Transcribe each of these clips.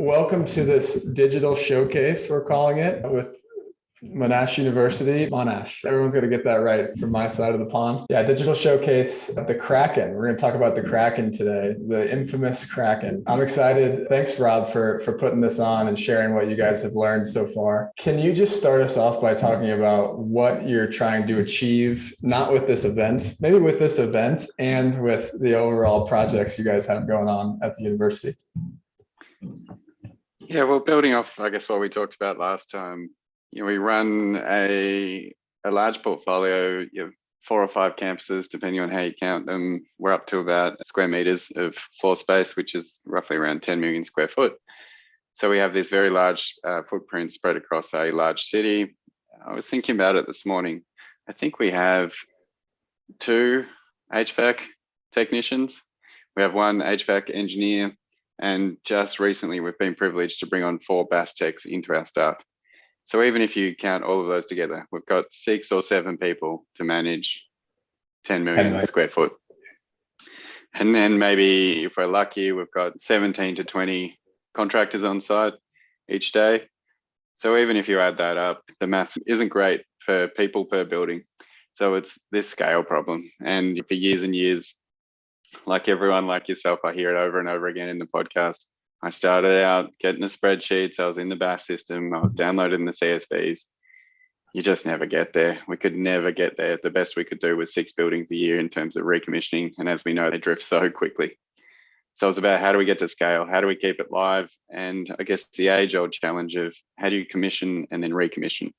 Welcome to this digital showcase, we're calling it, with Monash University. Monash. Everyone's going to get that right from my side of the pond. Yeah, digital showcase of the Kraken. We're going to talk about the Kraken today, the infamous Kraken. I'm excited. Thanks, Rob, for putting this on and sharing what you guys have learned so far. Can you just start us off by talking about what you're trying to achieve, not with this event, maybe with this event and with the overall projects you guys have going on at the university? Yeah, well, building off, I guess, what we talked about last time, we run a large portfolio. You have 4 or 5 campuses, depending on how you count them. We're up to about square meters of floor space, which is roughly around 10 million square foot. So we have this very large footprint spread across a large city. I was thinking about it this morning. I think we have 2 HVAC technicians. We have 1 HVAC engineer. And just recently, we've been privileged to bring on 4 BAS techs into our staff. So even if you count all of those together, we've got 6 or 7 people to manage 10 million square foot. And then maybe if we're lucky, we've got 17 to 20 contractors on site each day. So even if you add that up, the maths isn't great for people per building. So it's this scale problem. And for years and years, like everyone like yourself, I hear it over and over again in the podcast. I started out getting the spreadsheets. I was in the BAS system. I was downloading the CSVs. You just never get there. We could never get there. The best we could do was 6 buildings a year in terms of recommissioning. And as we know, they drift so quickly. So it's about how do we get to scale? How do we keep it live? And I guess the age-old challenge of how do you commission and then recommission?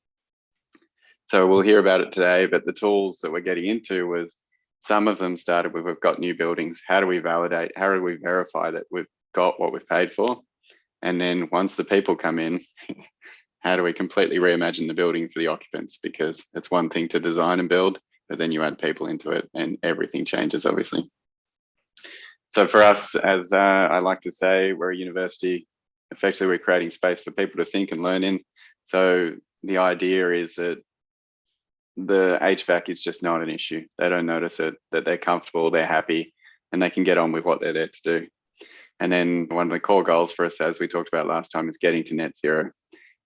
So we'll hear about it today, but the tools that we're getting into was some of them started with, we've got new buildings. How do we validate? How do we verify that we've got what we've paid for? And then once the people come in, how do we completely reimagine the building for the occupants? Because it's one thing to design and build, but then you add people into it and everything changes, obviously. So for us, as I like to say, we're a university. Effectively, we're creating space for people to think and learn in. So the idea is that the HVAC is just not an issue. They don't notice it, that they're comfortable, they're happy, and they can get on with what they're there to do. And then one of the core goals for us, as we talked about last time, is getting to net zero.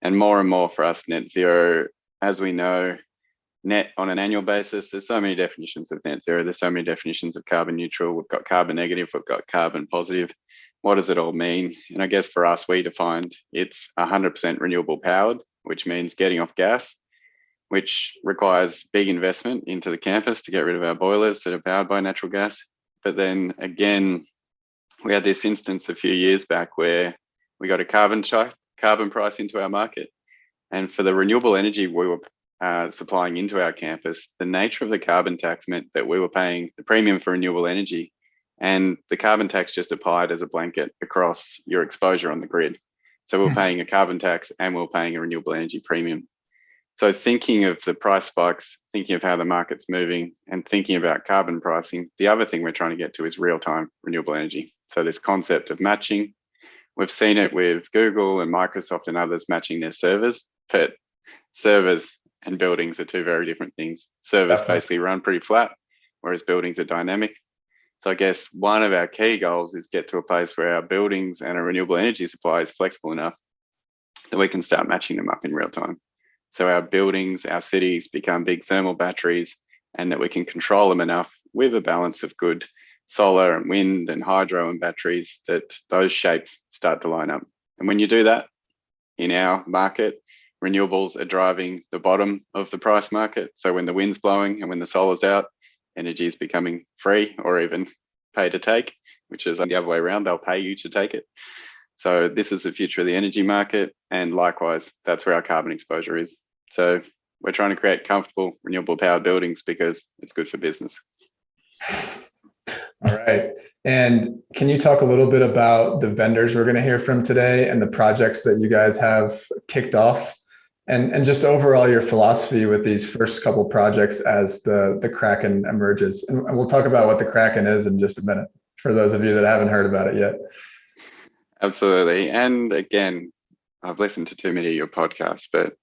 And more for us, net zero, as we know, net on an annual basis, there's so many definitions of net zero. There's so many definitions of carbon neutral. We've got carbon negative, we've got carbon positive. What does it all mean? And I guess for us, we defined it's 100% renewable powered, which means getting off gas, which requires big investment into the campus to get rid of our boilers that are powered by natural gas. But then again, we had this instance a few years back where we got a carbon price into our market. And for the renewable energy we were supplying into our campus, the nature of the carbon tax meant that we were paying the premium for renewable energy. And the carbon tax just applied as a blanket across your exposure on the grid. So we were paying a carbon tax and we were paying a renewable energy premium. So thinking of the price spikes, thinking of how the market's moving and thinking about carbon pricing, the other thing we're trying to get to is real-time renewable energy. So this concept of matching, we've seen it with Google and Microsoft and others matching their servers, but servers and buildings are 2 very different things. Servers basically run pretty flat, whereas buildings are dynamic. So I guess one of our key goals is get to a place where our buildings and our renewable energy supply is flexible enough that we can start matching them up in real time. So our buildings, our cities become big thermal batteries and that we can control them enough with a balance of good solar and wind and hydro and batteries that those shapes start to line up. And when you do that in our market, renewables are driving the bottom of the price market. So when the wind's blowing and when the solar's out, energy is becoming free or even pay to take, which is the other way around. They'll pay you to take it. So this is the future of the energy market. And likewise, that's where our carbon exposure is. So we're trying to create comfortable, renewable powered buildings because it's good for business. All right. And can you talk a little bit about the vendors we're going to hear from today and the projects that you guys have kicked off and just overall your philosophy with these first couple projects as the Kraken emerges? And we'll talk about what the Kraken is in just a minute for those of you that haven't heard about it yet. Absolutely. And again, I've listened to too many of your podcasts, but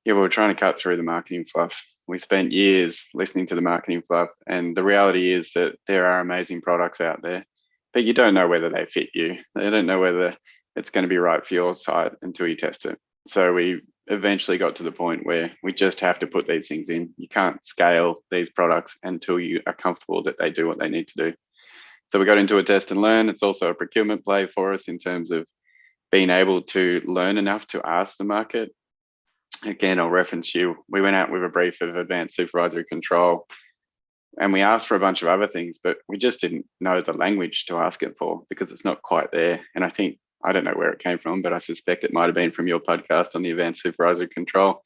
yeah, we were trying to cut through the marketing fluff. We spent years listening to the marketing fluff, and the reality is that there are amazing products out there, but you don't know whether they fit you. They don't know whether it's going to be right for your site until you test it. So we eventually got to the point where we just have to put these things in. You can't scale these products until you are comfortable that they do what they need to do. So we got into a test and learn. It's also a procurement play for us in terms of being able to learn enough to ask the market. Again, I'll reference you. We went out with a brief of advanced supervisory control and we asked for a bunch of other things, but we just didn't know the language to ask it for because it's not quite there. And I don't know where it came from, but I suspect it might have been from your podcast on the advanced supervisory control.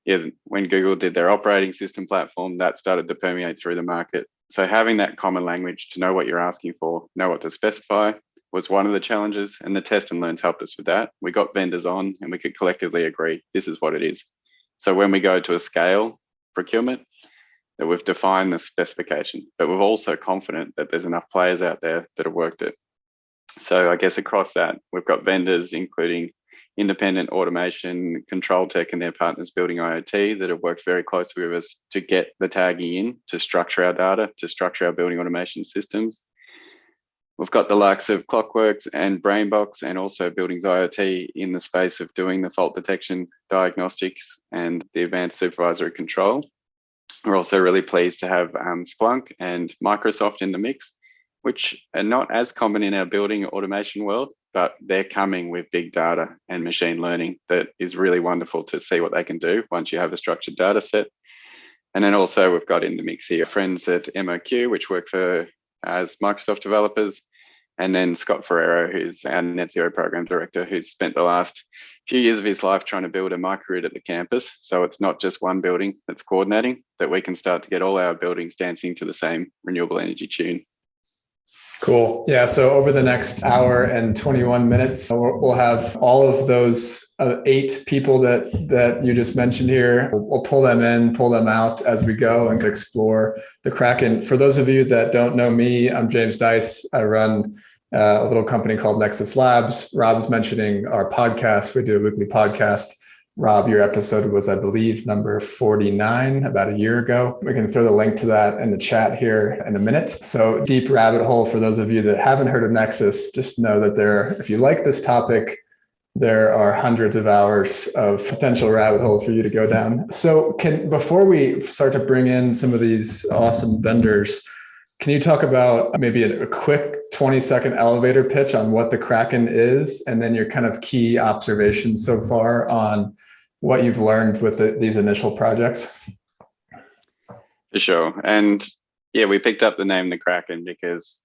Yeah, when Google did their operating system platform, that started to permeate through the market. So having that common language to know what you're asking for, know what to specify, was one of the challenges, and the test and learns helped us with that. We got vendors on and we could collectively agree, this is what it is. So when we go to a scale procurement, that we've defined the specification, but we're also confident that there's enough players out there that have worked it. So I guess across that, we've got vendors, including independent automation, control tech and their partners building IoT that have worked very closely with us to get the tagging in, to structure our data, to structure our building automation systems. We've got the likes of Clockworks and Brainbox and also Buildings IoT in the space of doing the fault detection diagnostics and the advanced supervisory control. We're also really pleased to have Splunk and Microsoft in the mix, which are not as common in our building automation world, but they're coming with big data and machine learning that is really wonderful to see what they can do once you have a structured data set. And then also we've got in the mix here friends at MOQ, which work as Microsoft developers, and then Scott Ferrero, who's our Net Zero Program Director, who's spent the last few years of his life trying to build a microgrid at the campus. So it's not just one building that's coordinating, that we can start to get all our buildings dancing to the same renewable energy tune. Cool. Yeah. So over the next hour and 21 minutes, we'll have all of those 8 people that you just mentioned here. We'll pull them in, pull them out as we go and explore the Kraken. For those of you that don't know me, I'm James Dice. I run a little company called Nexus Labs. Rob's mentioning our podcast. We do a weekly podcast. Rob, your episode was, I believe, number 49 about a year ago. We can throw the link to that in the chat here in a minute. So deep rabbit hole for those of you that haven't heard of Nexus, just know that if you like this topic, there are hundreds of hours of potential rabbit hole for you to go down. So before we start to bring in some of these awesome vendors, can you talk about maybe a quick 20-second elevator pitch on what the Kraken is, and then your kind of key observations so far on what you've learned with these initial projects? For sure. And yeah, we picked up the name the Kraken because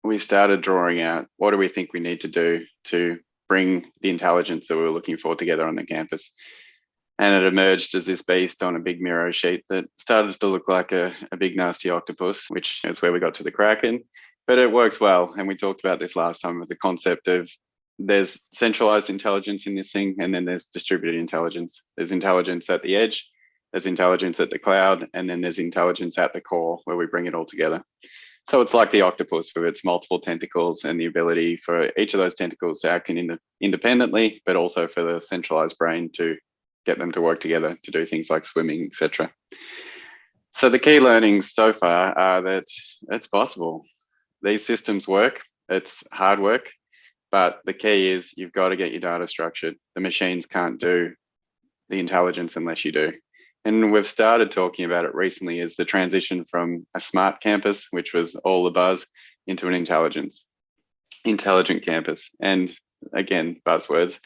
we started drawing out what do we think we need to do to bring the intelligence that we were looking for together on the campus. And it emerged as this beast on a big Miro sheet that started to look like a big nasty octopus, which is where we got to the Kraken. But it works well. And we talked about this last time with the concept of there's centralized intelligence in this thing, and then there's distributed intelligence. There's intelligence at the edge, there's intelligence at the cloud, and then there's intelligence at the core where we bring it all together. So it's like the octopus with its multiple tentacles and the ability for each of those tentacles to act independently, but also for the centralized brain to get them to work together to do things like swimming, etc. So the key learnings so far are that it's possible. These systems work. It's hard work, but the key is you've got to get your data structured. The machines can't do the intelligence unless you do. And we've started talking about it recently as the transition from a smart campus, which was all the buzz, into an intelligent campus. And again, buzzwords.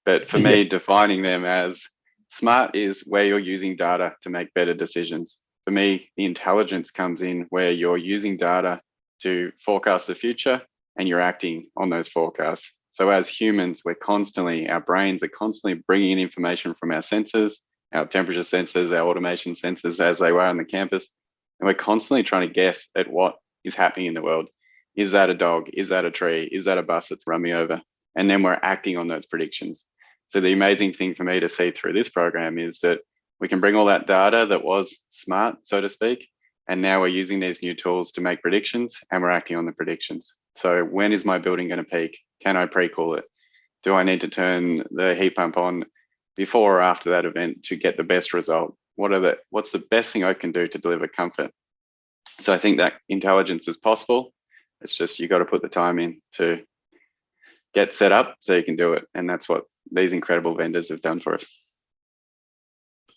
But for me, defining them as smart is where you're using data to make better decisions. For me, the intelligence comes in where you're using data to forecast the future and you're acting on those forecasts. So as humans, our brains are constantly bringing in information from our sensors, our temperature sensors, our automation sensors as they were on the campus. And we're constantly trying to guess at what is happening in the world. Is that a dog? Is that a tree? Is that a bus that's run me over? And then we're acting on those predictions. So the amazing thing for me to see through this program is that we can bring all that data that was smart, so to speak, and now we're using these new tools to make predictions and we're acting on the predictions. So when is my building going to peak? Can I pre-cool it? Do I need to turn the heat pump on before or after that event to get the best result? What's the best thing I can do to deliver comfort? So I think that intelligence is possible. It's just you got to put the time in to get set up so you can do it. And that's what these incredible vendors have done for us.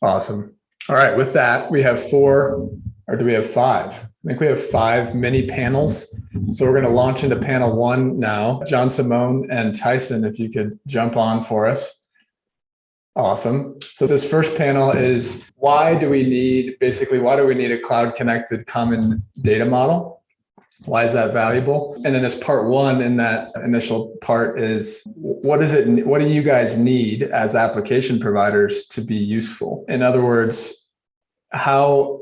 Awesome. All right. With that, we have 4, or do we have 5? I think we have 5 mini panels. So we're going to launch into panel 1 now. John, Simone, and Tyson, if you could jump on for us. Awesome. So this first panel is why do we need a cloud connected common data model? Why is that valuable? And then this part 1 in that initial part is what do you guys need as application providers to be useful? In other words, what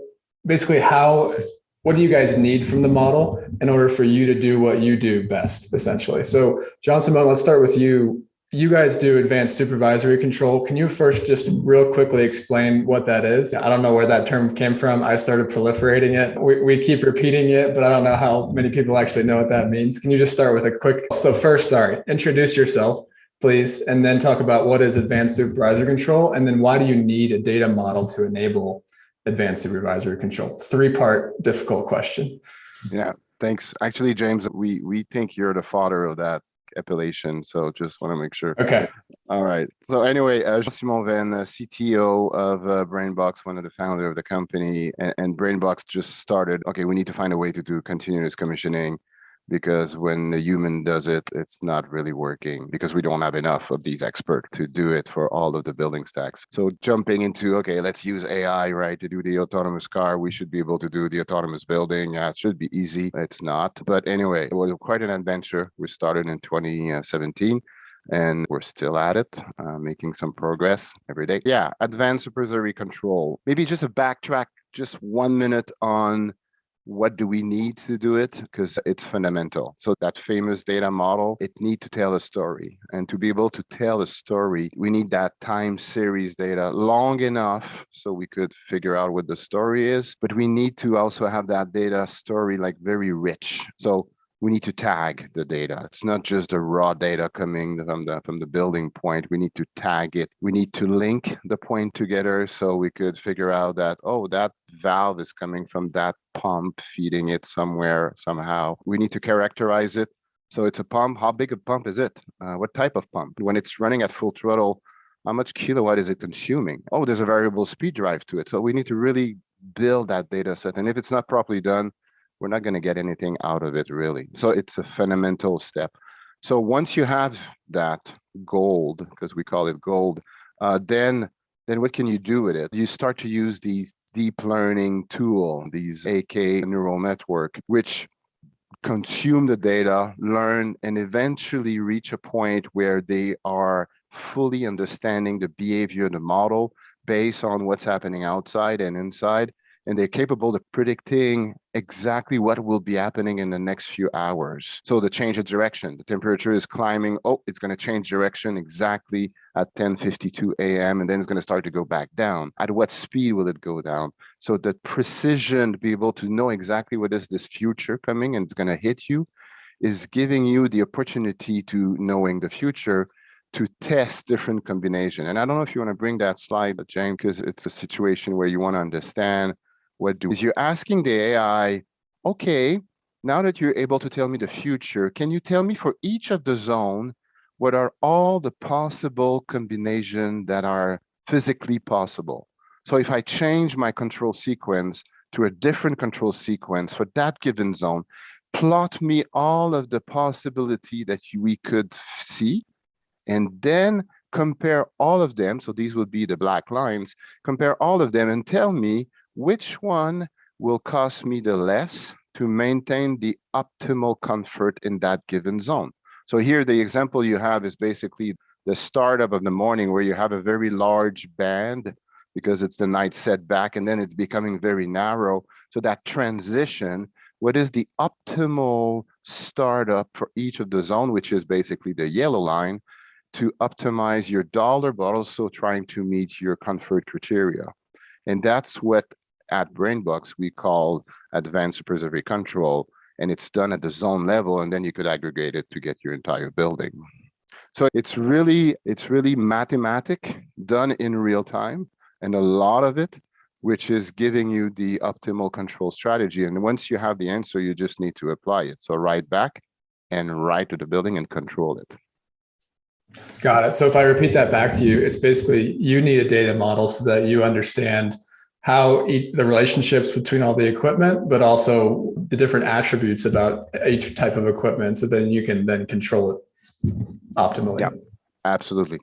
do you guys need from the model in order for you to do what you do best, essentially? So John, Simone, let's start with you. You guys do advanced supervisory control. Can you first just real quickly explain what that is? I don't know where that term came from. I started proliferating it. We keep repeating it, but I don't know how many people actually know what that means. Can you just start with introduce yourself, please, and then talk about what is advanced supervisory control, and then why do you need a data model to enable advanced supervisory control? 3-part difficult question. Yeah, thanks. Actually, James, we think you're the father of that appellation, so just want to make sure. Okay. All right. So anyway, Simon Van, CTO of BrainBox, one of the founder of the company, and BrainBox just started. Okay, we need to find a way to do continuous commissioning, because when the human does it, it's not really working because we don't have enough of these experts to do it for all of the building stacks. So jumping into, okay, let's use AI, right, to do the autonomous car. We should be able to do the autonomous building. Yeah, it should be easy. It's not. But anyway, it was quite an adventure. We started in 2017. And we're still at it, making some progress every day. Yeah, advanced supervisory control. Maybe just a backtrack, just 1 minute on what do we need to do it? Because it's fundamental. So that famous data model, it needs to tell a story. And to be able to tell a story, we need that time series data long enough so we could figure out what the story is. But we need to also have that data story like very rich. So we need to tag the data. It's not just the raw data coming from the building point. We need to tag it. We need to link the point together so we could figure out that, oh, that valve is coming from that pump, feeding it somewhere, somehow. We need to characterize it. So it's a pump. How big a pump is it? What type of pump? When it's running at full throttle, how much kilowatt is it consuming? Oh, there's a variable speed drive to it. So we need to really build that data set. And if it's not properly done, we're not going to get anything out of it, really. So it's a fundamental step. So once you have that gold, because we call it gold, then what can you do with it? You start to use these deep learning tool, these AK neural network, which consume the data, learn, and eventually reach a point where they are fully understanding the behavior of the model based on what's happening outside and inside. And they're capable of predicting exactly what will be happening in the next few hours. So the change of direction, the temperature is climbing. Oh, it's going to change direction exactly at 10:52 a.m. And then it's going to start to go back down. At what speed will it go down? So the precision to be able to know exactly what is this future coming and it's going to hit you is giving you the opportunity to knowing the future to test different combination. And I don't know if you want to bring that slide, James, because it's a situation where you want to understand you're asking the AI, okay, now that you're able to tell me the future, can you tell me for each of the zone, what are all the possible combinations that are physically possible? So if I change my control sequence to a different control sequence for that given zone, plot me all of the possibility that we could see, and then compare all of them. So these will be the black lines, compare all of them and tell me which one will cost me the less to maintain the optimal comfort in that given zone. So here, the example you have is basically the startup of the morning where you have a very large band because it's the night setback, and then it's becoming very narrow. So that transition, what is the optimal startup for each of the zone, which is basically the yellow line, to optimize your dollar, but also trying to meet your comfort criteria. And that's what at BrainBox we call advanced supervisory control, and it's done at the zone level, and then you could aggregate it to get your entire building. So it's really mathematic done in real time, and a lot of it, which is giving you the optimal control strategy. And once you have the answer, you just need to apply it. So write back and write to the building and control it. Got it. So if I repeat that back to you, it's basically you need a data model so that you understand how the relationships between all the equipment, but also the different attributes about each type of equipment. So then you can then control it optimally. Yeah, absolutely.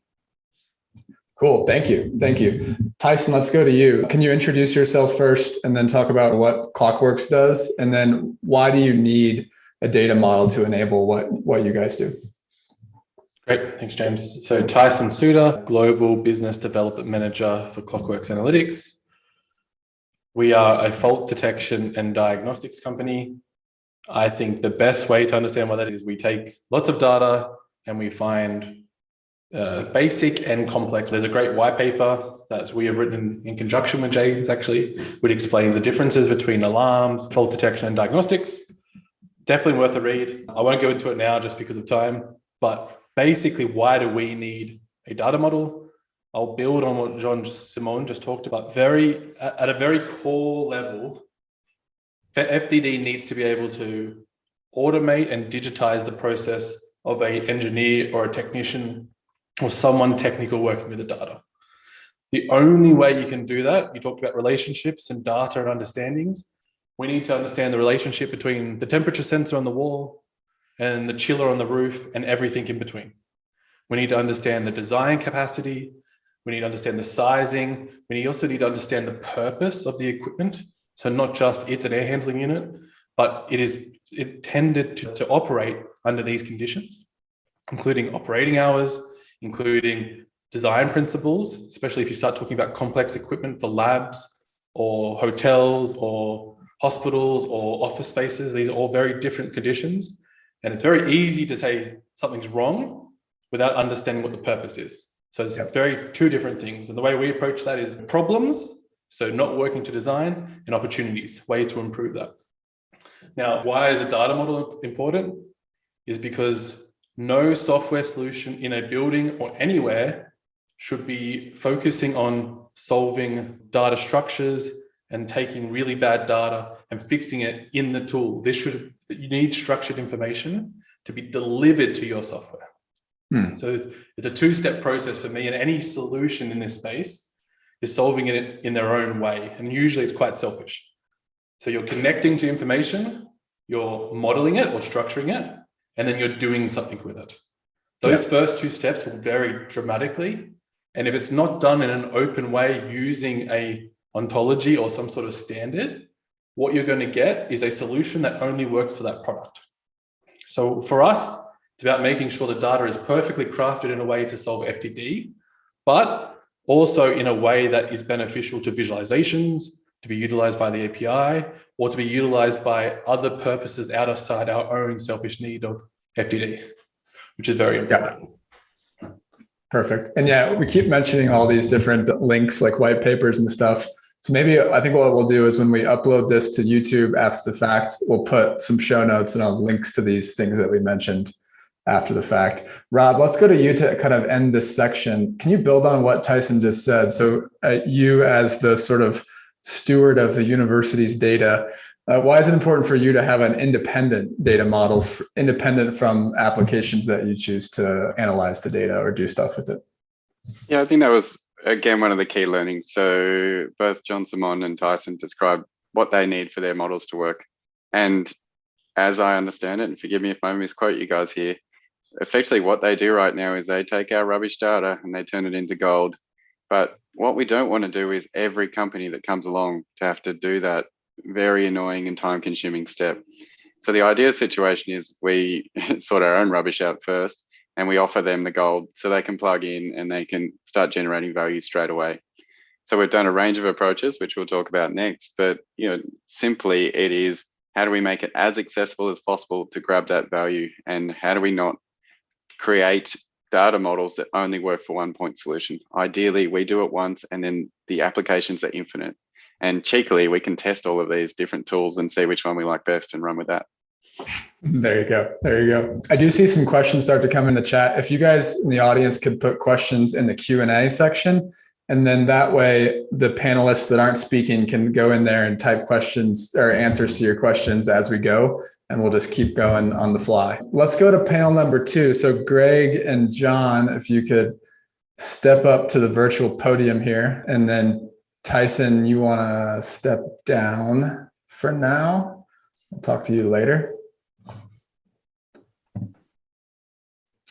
Cool. Thank you. Thank you. Tyson, let's go to you. Can you introduce yourself first and then talk about what Clockworks does? And then why do you need a data model to enable what you guys do? Great. Thanks, James. So Tyson Suter, Global Business Development Manager for Clockworks Analytics. We are a fault detection and diagnostics company. I think the best way to understand what that is, we take lots of data and we find basic and complex. There's a great white paper that we have written in conjunction with James, actually, which explains the differences between alarms, fault detection and diagnostics. Definitely worth a read. I won't go into it now just because of time, but basically, why do we need a data model? I'll build on what Jean-Simon just talked about. At a very core level, FDD needs to be able to automate and digitize the process of an engineer or a technician or someone technical working with the data. The only way you can do that, you talked about relationships and data and understandings. We need to understand the relationship between the temperature sensor on the wall and the chiller on the roof and everything in between. We need to understand the design capacity. We need to understand the sizing. We also need to understand the purpose of the equipment. So not just it's an air handling unit, but it is intended to operate under these conditions, including operating hours, including design principles, especially if you start talking about complex equipment for labs or hotels or hospitals or office spaces. These are all very different conditions. And it's very easy to say something's wrong without understanding what the purpose is. So it's two different things. And the way we approach that is problems, so not working to design, and opportunities, ways to improve that. Now, why is a data model important? Is because no software solution in a building or anywhere should be focusing on solving data structures and taking really bad data and fixing it in the tool. You need structured information to be delivered to your software. So it's a two-step process for me, and any solution in this space is solving it in their own way. And usually it's quite selfish. So you're connecting to information, you're modeling it or structuring it, and then you're doing something with it. Those first two steps will vary dramatically. And if it's not done in an open way using a ontology or some sort of standard, what you're going to get is a solution that only works for that product. So for us, it's about making sure the data is perfectly crafted in a way to solve FTD, but also in a way that is beneficial to visualizations, to be utilized by the API, or to be utilized by other purposes outside our own selfish need of FTD, which is very important. Yeah. Perfect. And we keep mentioning all these different links like white papers and stuff. So maybe I think what we'll do is when we upload this to YouTube after the fact, we'll put some show notes and links to these things that we mentioned after the fact. Rob, let's go to you to kind of end this section. Can you build on what Tyson just said? So you as the sort of steward of the university's data, why is it important for you to have an independent data model, independent from applications that you choose to analyze the data or do stuff with it? Yeah, I think that was, again, one of the key learnings. So both Jean-Simon and Tyson described what they need for their models to work. And as I understand it, and forgive me if I misquote you guys here, effectively what they do right now is they take our rubbish data and they turn it into gold. But what we don't want to do is every company that comes along to have to do that very annoying and time-consuming step. So the ideal situation is we sort our own rubbish out first and we offer them the gold so they can plug in and they can start generating value straight away. So we've done a range of approaches, which we'll talk about next, but simply it is, how do we make it as accessible as possible to grab that value? And how do we not create data models that only work for one point solution? Ideally, we do it once and then the applications are infinite. And cheekily, we can test all of these different tools and see which one we like best and run with that. There you go. There you go. I do see some questions start to come in the chat. If you guys in the audience could put questions in the Q&A section, And then that way, the panelists that aren't speaking can go in there and type questions or answers to your questions as we go. And we'll just keep going on the fly. Let's go to panel number 2. So Greg and John, if you could step up to the virtual podium here. And then Tyson, you want to step down for now. I'll talk to you later.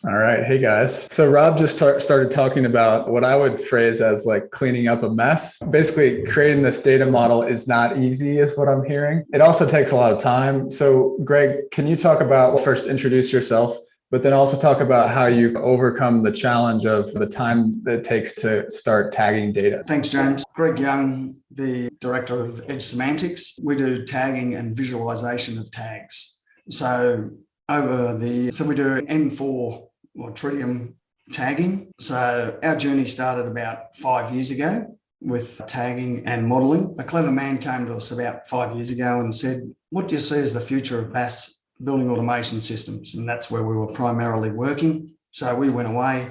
All right. Hey, guys. So Rob just started talking about what I would phrase as like cleaning up a mess. Basically, creating this data model is not easy, is what I'm hearing. It also takes a lot of time. So Greg, can you talk about, well, first introduce yourself, but then also talk about how you overcome the challenge of the time that it takes to start tagging data? Thanks, James. Greg Young, the director of Edge Semantics. We do tagging and visualization of tags. So we do N4 or Tritium tagging. So our journey started about 5 years ago with tagging and modeling. A clever man came to us about 5 years ago and said, what do you see as the future of BAS building automation systems? And that's where we were primarily working. So we went away,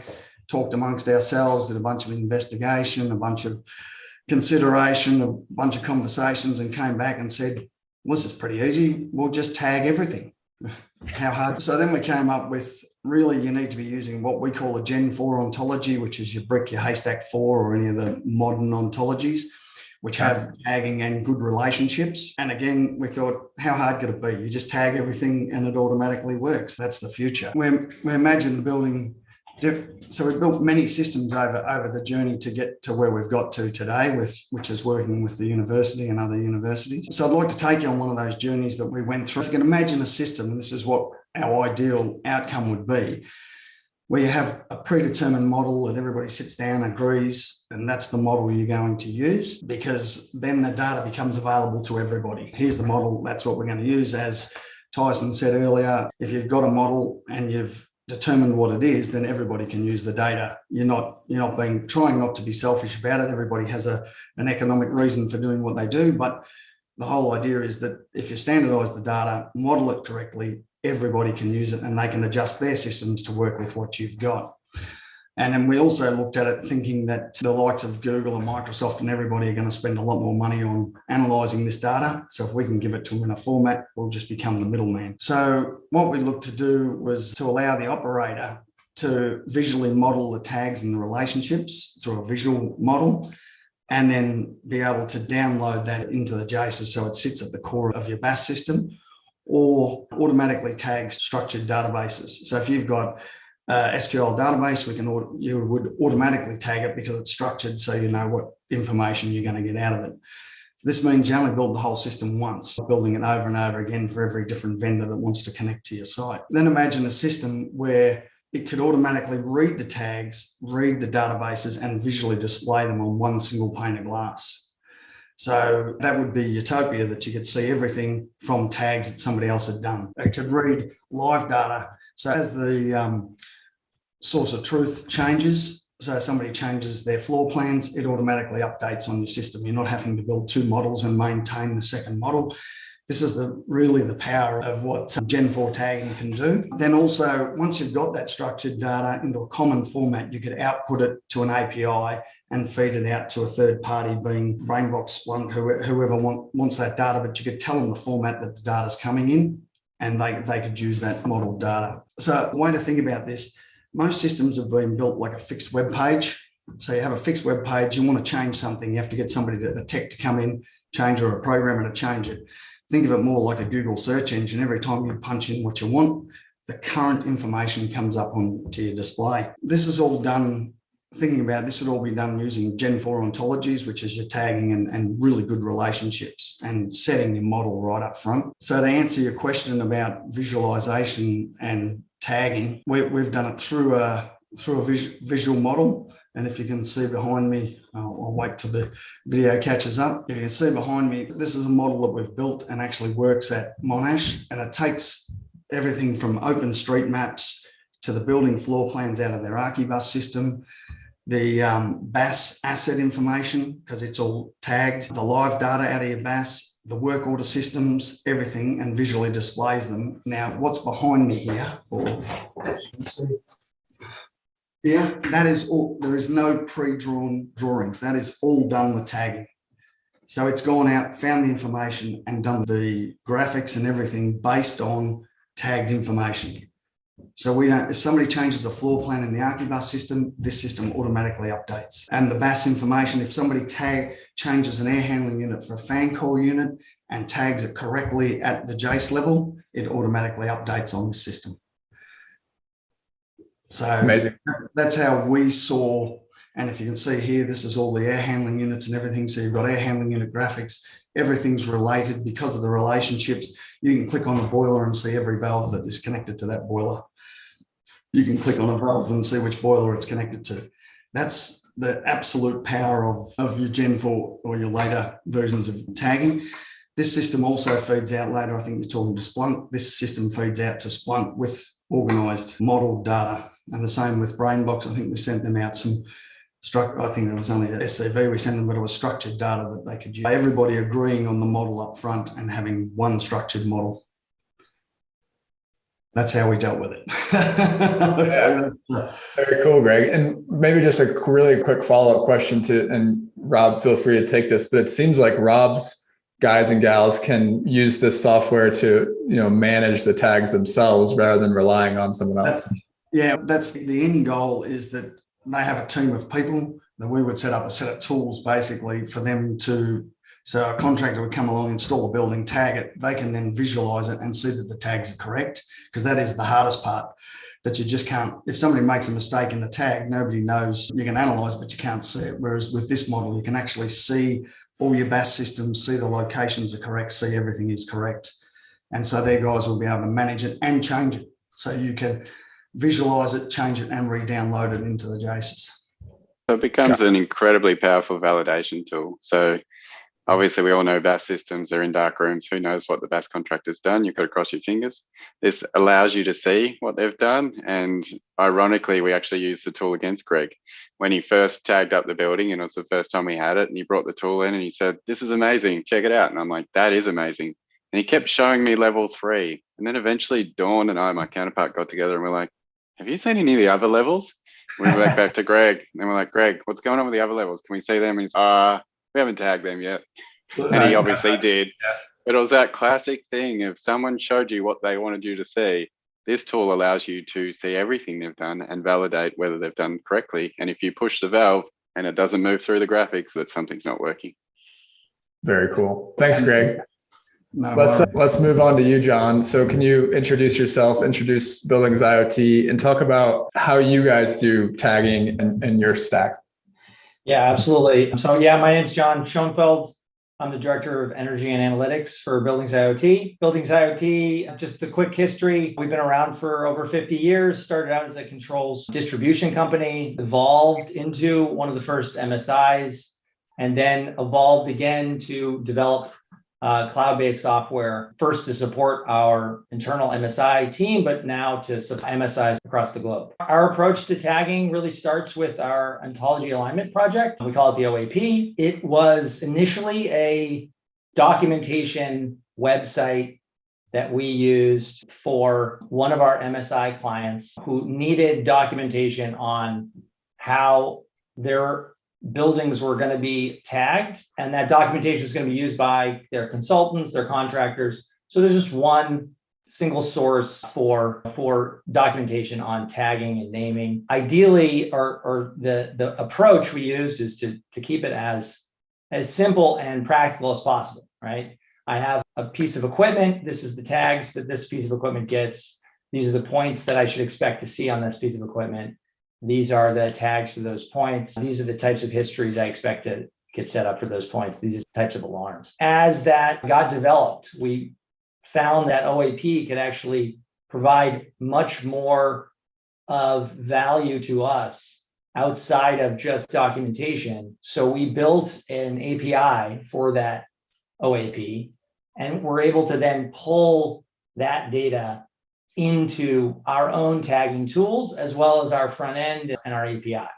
talked amongst ourselves, did a bunch of investigation, a bunch of consideration, a bunch of conversations, and came back and said, well, this is pretty easy. We'll just tag everything. How hard? So then we came up with, really, you need to be using what we call a Gen 4 ontology, which is your brick, your haystack 4, or any of the modern ontologies, which have tagging and good relationships. And again, we thought, how hard could it be? You just tag everything and it automatically works. That's the future. We imagine building, so we've built many systems over the journey to get to where we've got to today, which is working with the university and other universities. So I'd like to take you on one of those journeys that we went through. If you can imagine a system, and this is what our ideal outcome would be, where you have a predetermined model that everybody sits down and agrees, and that's the model you're going to use, because then the data becomes available to everybody. Here's the model, that's what we're going to use. As Tyson said earlier, if you've got a model and you've determined what it is, then everybody can use the data. You're not trying not to be selfish about it. Everybody has an economic reason for doing what they do, but the whole idea is that if you standardize the data, model it correctly, everybody can use it and they can adjust their systems to work with what you've got. And then we also looked at it thinking that the likes of Google and Microsoft and everybody are going to spend a lot more money on analysing this data. So if we can give it to them in a format, we'll just become the middleman. So what we looked to do was to allow the operator to visually model the tags and the relationships through a visual model, and then be able to download that into the JSON so it sits at the core of your BAS system, or automatically tags structured databases. So if you've got SQL database, you would automatically tag it because it's structured, so you know what information you're going to get out of it. So this means you only build the whole system once, building it over and over again for every different vendor that wants to connect to your site. Then imagine a system where it could automatically read the tags, read the databases, and visually display them on one single pane of glass. So that would be utopia, that you could see everything from tags that somebody else had done. It could read live data. So as the source of truth changes, so somebody changes their floor plans, it automatically updates on your system. You're not having to build two models and maintain the second model. This is really the power of what Gen 4 tagging can do. Then also, once you've got that structured data into a common format, you could output it to an API and feed it out to a third party, being BrainBox, whoever wants that data, but you could tell them the format that the data's coming in, and they could use that model data. So the way to think about this, most systems have been built like a fixed web page. So you have a fixed web page, you want to change something, you have to get a tech to come in, change, or a programmer to change it. Think of it more like a Google search engine. Every time you punch in what you want, the current information comes up onto your display. This is all done, thinking about this would all be done using Gen 4 ontologies, which is your tagging and really good relationships, and setting your model right up front. So to answer your question about visualization and tagging, we've done it through a visual model. And if you can see behind me, I'll wait till the video catches up. If you can see behind me, this is a model that we've built and actually works at Monash, and it takes everything from OpenStreetMaps to the building floor plans out of their Archibus system, the BAS asset information, because it's all tagged, the live data out of your BAS, the work order systems, everything, and visually displays them. Now, what's behind me here, or you can see, Yeah, that is all. There is no pre-drawn drawings. That is all done with tagging. So it's gone out, found the information and done the graphics and everything based on tagged information. So we don't, if somebody changes a floor plan in the Archibus system, this system automatically updates. And the BAS information, if somebody changes an air handling unit for a fan coil unit and tags it correctly at the JACE level, it automatically updates on the system. So Amazing. That's how we saw, and if you can see here, this is all the air handling units and everything. So you've got air handling unit graphics, everything's related because of the relationships. You can click on a boiler and see every valve that is connected to that boiler. You can click on a valve and see which boiler it's connected to. That's the absolute power of your Gen 4 or your later versions of tagging. This system also feeds out later, I think you're talking to Splunk, this system feeds out to Splunk with organized model data. And the same with BrainBox. I think we sent them out some I think it was only a SCV we sent them, but it was structured data that they could use. Everybody agreeing on the model up front and having one structured model. That's how we dealt with it. Yeah. Very cool, Greg. And maybe just a really quick follow-up question and Rob, feel free to take this, but it seems like Rob's guys and gals can use this software to, manage the tags themselves rather than relying on someone else. That's the end goal, is that they have a team of people that we would set up a set of tools basically for them to, so a contractor would come along, install a building, tag it, they can then visualize it and see that the tags are correct, because that is the hardest part, that you just can't, if somebody makes a mistake in the tag, nobody knows. You can analyze, but you can't see it. Whereas with this model, you can actually see all your BAS systems, see the locations are correct, see everything is correct. And so their guys will be able to manage it and change it. So you can visualize it, change it, and re-download it into the JACEs. So it becomes an incredibly powerful validation tool. So obviously we all know BAS systems, they're in dark rooms. Who knows what the BAS contractor's done? You've got to cross your fingers. This allows you to see what they've done. And ironically, we actually used the tool against Greg. When he first tagged up the building, and it was the first time we had it, and he brought the tool in and he said, "This is amazing, check it out." And I'm like, "That is amazing." And he kept showing me level 3. And then eventually Dawn and I, my counterpart, got together and we're like, "Have you seen any of the other levels?" We went back to Greg and we're like, "Greg, what's going on with the other levels? Can we see them?" And he's, "We haven't tagged them yet." And he obviously did. But it was that classic thing. If someone showed you what they wanted you to see, this tool allows you to see everything they've done and validate whether they've done correctly. And if you push the valve and it doesn't move through the graphics, that something's not working. Very cool. Thanks, Greg. No, let's move on to you, John. So can you introduce yourself, introduce Buildings IoT, and talk about how you guys do tagging in your stack? Yeah, absolutely. So my name's John Schoenfeld. I'm the Director of Energy and Analytics for Buildings IoT. Buildings IoT, just a quick history. We've been around for over 50 years, started out as a controls distribution company, evolved into one of the first MSIs, and then evolved again to develop cloud-based software, first to support our internal MSI team, but now to support MSIs across the globe. Our approach to tagging really starts with our ontology alignment project. We call it the OAP. It was initially a documentation website that we used for one of our MSI clients who needed documentation on how their buildings were going to be tagged, and that documentation is going to be used by their consultants, their contractors. So there's just one single source for documentation on tagging and naming. Ideally, or the approach we used is to keep it as simple and practical as possible, right? I have a piece of equipment. This is the tags that this piece of equipment gets. These are the points that I should expect to see on this piece of equipment. These are the tags for those points. These are the types of histories I expect to get set up for those points. These are the types of alarms. As that got developed, we found that OAP could actually provide much more of value to us outside of just documentation. So we built an API for that OAP, and we're able to then pull that data into our own tagging tools, as well as our front end and our API.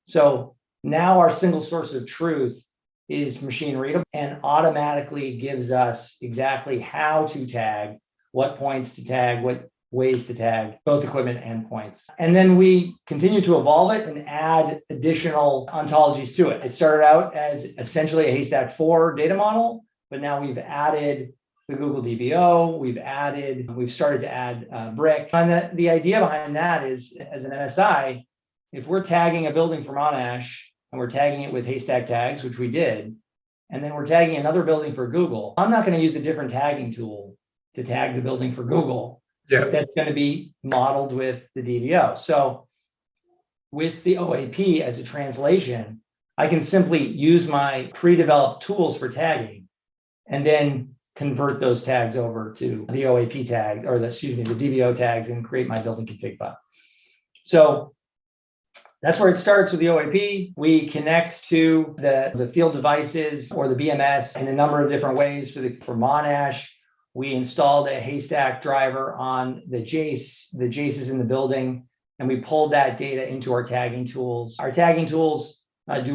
So now our single source of truth is machine readable and automatically gives us exactly how to tag, what points to tag, what ways to tag both equipment and points. And then we continue to evolve it and add additional ontologies to it. It started out as essentially a Haystack 4 data model, but now we've added the Google DBO, we've started to add Brick. And the idea behind that is, as an MSI, if we're tagging a building for Monash and we're tagging it with Haystack tags, which we did, and then we're tagging another building for Google, I'm not going to use a different tagging tool to tag the building for Google. Yeah. That's going to be modeled with the DBO. So with the OAP as a translation, I can simply use my pre-developed tools for tagging and then convert those tags over to the OAP tags, or the DBO tags, and create my building config file. So that's where it starts with the OAP. We connect to the field devices or the BMS in a number of different ways. For Monash, we installed a Haystack driver on the Jace. The Jace is in the building, and we pulled that data into our tagging tools. Our tagging tools have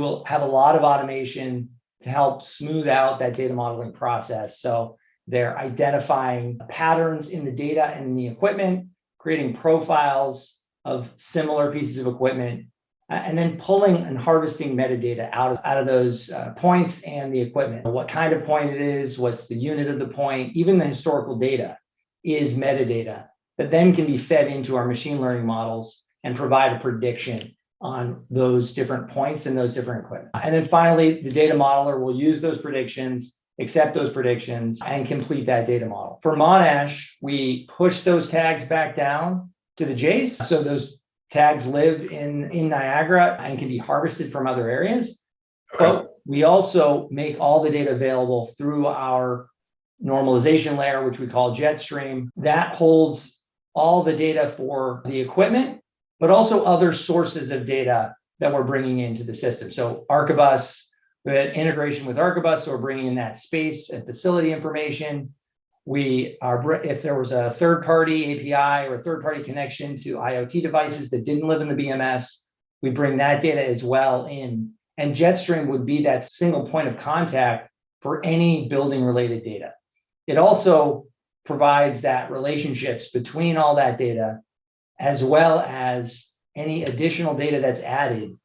a lot of automation to help smooth out that data modeling process. So they're identifying patterns in the data and in the equipment, creating profiles of similar pieces of equipment, and then pulling and harvesting metadata out of those points and the equipment. What kind of point it is, what's the unit of the point, even the historical data is metadata that then can be fed into our machine learning models and provide a prediction on those different points and those different equipment. And then finally, the data modeler will use those predictions, accept those predictions, and complete that data model. For Monash, we push those tags back down to the Jace. So those tags live in Niagara and can be harvested from other areas. Okay. But we also make all the data available through our normalization layer, which we call Jetstream. That holds all the data for the equipment, but also other sources of data that we're bringing into the system. So Archibus, we had integration with Archibus, so we're bringing in that space and facility information. If there was a third-party API or a third-party connection to IoT devices that didn't live in the BMS, we bring that data as well in. And Jetstream would be that single point of contact for any building-related data. It also provides that relationships between all that data, as well as any additional data that's added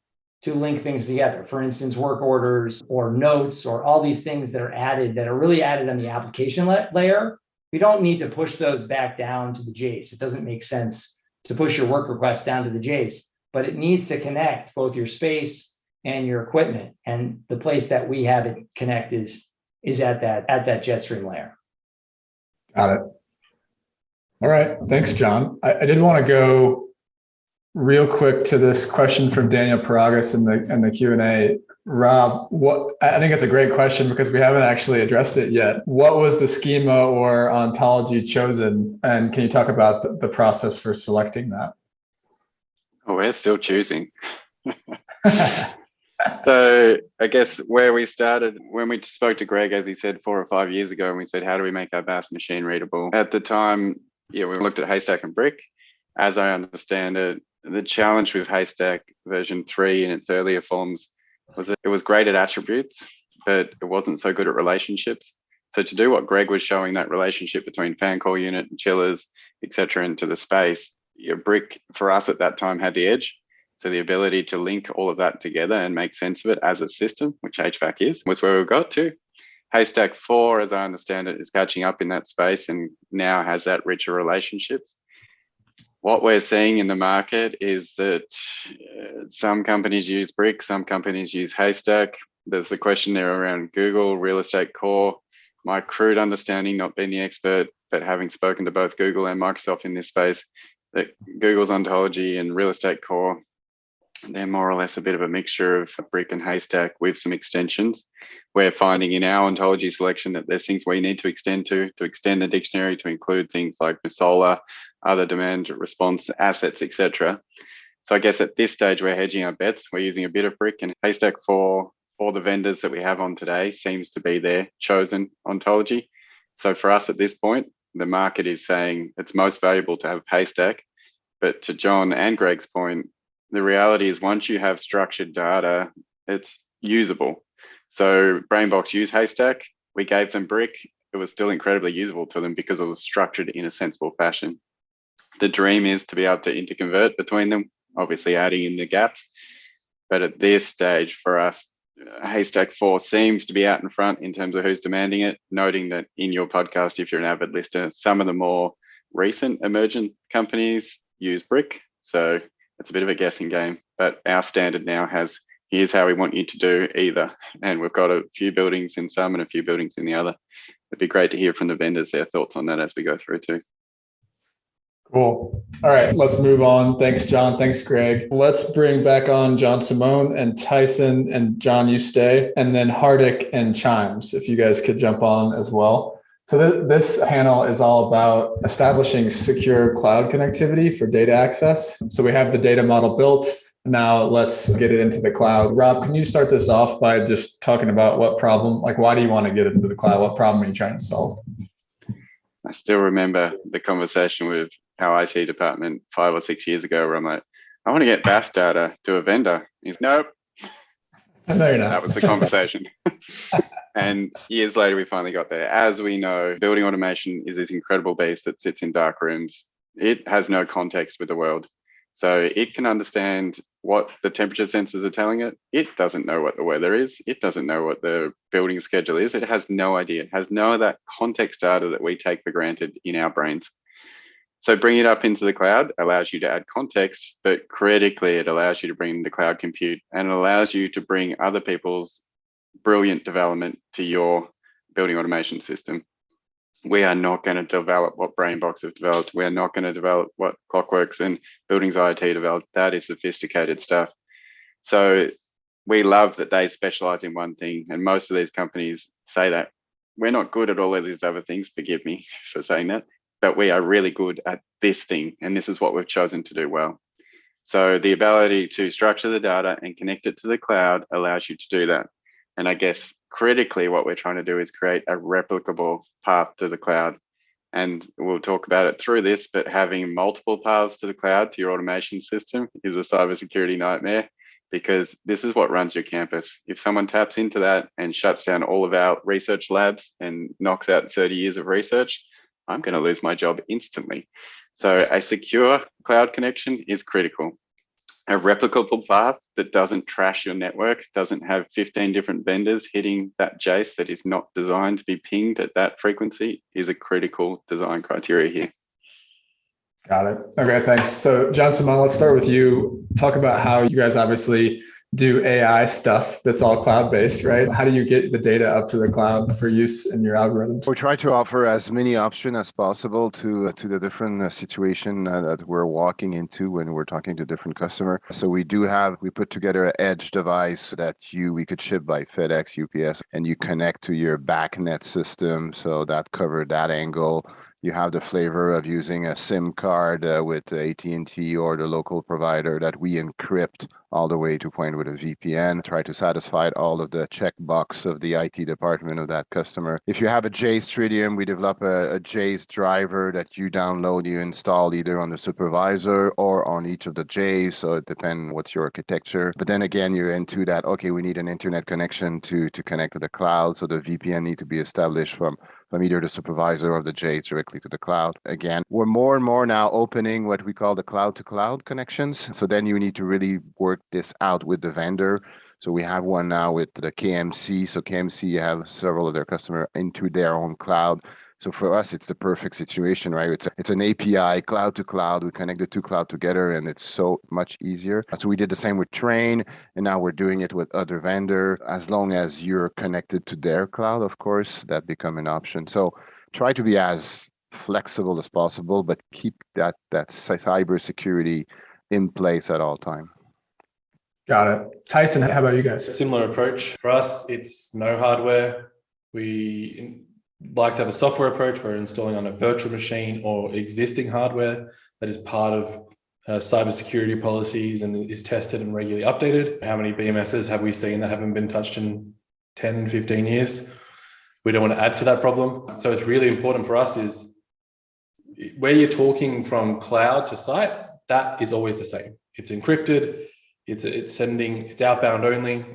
to link things together. For instance, work orders or notes or all these things that are added that are really added on the application layer. We don't need to push those back down to the Jace. It doesn't make sense to push your work requests down to the Jace, but it needs to connect both your space and your equipment. And the place that we have it connect is at that Jetstream layer. Got it. All right. Thanks, John. I did want to go real quick to this question from Daniel Paragas in the Q&A. Rob, I think it's a great question because we haven't actually addressed it yet. What was the schema or ontology chosen? And can you talk about the process for selecting that? Oh, we're still choosing. So I guess where we started, when we spoke to Greg, as he said, 4 or 5 years ago, and we said, how do we make our BAS machine readable? At the time, we looked at Haystack and Brick. As I understand it, the challenge with Haystack version 3 in its earlier forms was that it was great at attributes, but it wasn't so good at relationships. So to do what Greg was showing, that relationship between fan call unit and chillers, etc., into the space, Brick for us at that time had the edge. So the ability to link all of that together and make sense of it as a system, which HVAC is, was where we got to. Haystack 4, as I understand it, is catching up in that space and now has that richer relationships. What we're seeing in the market is that some companies use Brick, some companies use Haystack. There's the question there around Google, Real Estate Core. My crude understanding, not being the expert, but having spoken to both Google and Microsoft in this space, that Google's ontology and Real Estate Core, they're more or less a bit of a mixture of Brick and Haystack with some extensions. We're finding in our ontology selection that there's things we need to extend to extend the dictionary to include things like solar, other demand response assets, etc. So I guess at this stage, we're hedging our bets. We're using a bit of Brick, and Haystack for the vendors that we have on today seems to be their chosen ontology. So for us at this point, the market is saying it's most valuable to have Haystack. But to John and Greg's point, the reality is once you have structured data, it's usable. So BrainBox used Haystack. We gave them Brick. It was still incredibly usable to them because it was structured in a sensible fashion. The dream is to be able to interconvert between them, obviously adding in the gaps. But at this stage for us, Haystack 4 seems to be out in front in terms of who's demanding it, noting that in your podcast, if you're an avid listener, some of the more recent emergent companies use brick. So it's a bit of a guessing game, but our standard now has, here's how we want you to do either. And we've got a few buildings in some and a few buildings in the other. It'd be great to hear from the vendors, their thoughts on that as we go through too. Cool. All right, let's move on. Thanks, John. Thanks, Greg. Let's bring back on John Simone and Tyson, and John, you stay, and then Hardik and Chimes, if you guys could jump on as well. So this panel is all about establishing secure cloud connectivity for data access. So we have the data model built. Now let's get it into the cloud. Rob, can you start this off by just talking about what problem, like why do you want to get it into the cloud? What problem are you trying to solve? I still remember the conversation with our IT department 5 or 6 years ago where I'm like, I want to get VAS data to a vendor. He's, nope. No, you're not. That was the conversation. And years later, we finally got there. As we know, building automation is this incredible beast that sits in dark rooms. It has no context with the world. So it can understand what the temperature sensors are telling it. It doesn't know what the weather is. It doesn't know what the building schedule is. It has no idea. It has no of that context data that we take for granted in our brains. So bringing it up into the cloud allows you to add context, but critically, it allows you to bring the cloud compute and it allows you to bring other people's brilliant development to your building automation system. We are not going to develop what BrainBox have developed. We are not going to develop what Clockworks and Buildings IoT developed. That is sophisticated stuff. So we love that they specialize in one thing. And most of these companies say that we're not good at all of these other things. Forgive me for saying that, but we are really good at this thing. And this is what we've chosen to do well. So the ability to structure the data and connect it to the cloud allows you to do that. And I guess critically, what we're trying to do is create a replicable path to the cloud. And we'll talk about it through this, but having multiple paths to the cloud to your automation system is a cybersecurity nightmare because this is what runs your campus. If someone taps into that and shuts down all of our research labs and knocks out 30 years of research, I'm going to lose my job instantly. So a secure cloud connection is critical. A replicable path that doesn't trash your network, doesn't have 15 different vendors hitting that JACE that is not designed to be pinged at that frequency is a critical design criteria here. Got it. Okay, thanks. So John Simone, let's start with you. Talk about how you guys obviously do AI stuff that's all cloud-based, right? How do you get the data up to the cloud for use in your algorithms? We try to offer as many options as possible to the different situation that we're walking into when we're talking to different customer. So we put together an edge device that we could ship by FedEx, UPS, and you connect to your backnet system. So that covered that angle. You have the flavor of using a SIM card with AT&T or the local provider that we encrypt all the way to point with a VPN, try to satisfy all of the checkbox of the IT department of that customer. If you have a JACE Tritium, we develop a JACE driver that you download, you install either on the supervisor or on each of the JACE. So it depends what's your architecture. But then again, you're into that, okay, we need an internet connection to connect to the cloud. So the VPN need to be established from either the supervisor or the JACE directly to the cloud. Again, we're more and more now opening what we call the cloud-to-cloud connections. So then you need to really work this out with the vendor. So we have one now with the KMC. So KMC have several of their customers into their own cloud. So for us, it's the perfect situation, right? It's an API, cloud to cloud. We connect the two cloud together and it's so much easier. So we did the same with Train and now we're doing it with other vendor. As long as you're connected to their cloud, of course, that become an option. So try to be as flexible as possible, but keep that cyber security in place at all time. Got it. Tyson, how about you guys? Similar approach. For us, it's no hardware. We like to have a software approach. We're installing on a virtual machine or existing hardware that is part of cybersecurity policies and is tested and regularly updated. How many BMSs have we seen that haven't been touched in 10, 15 years? We don't want to add to that problem. So it's really important for us is where you're talking from cloud to site, that is always the same. It's encrypted. It's outbound only.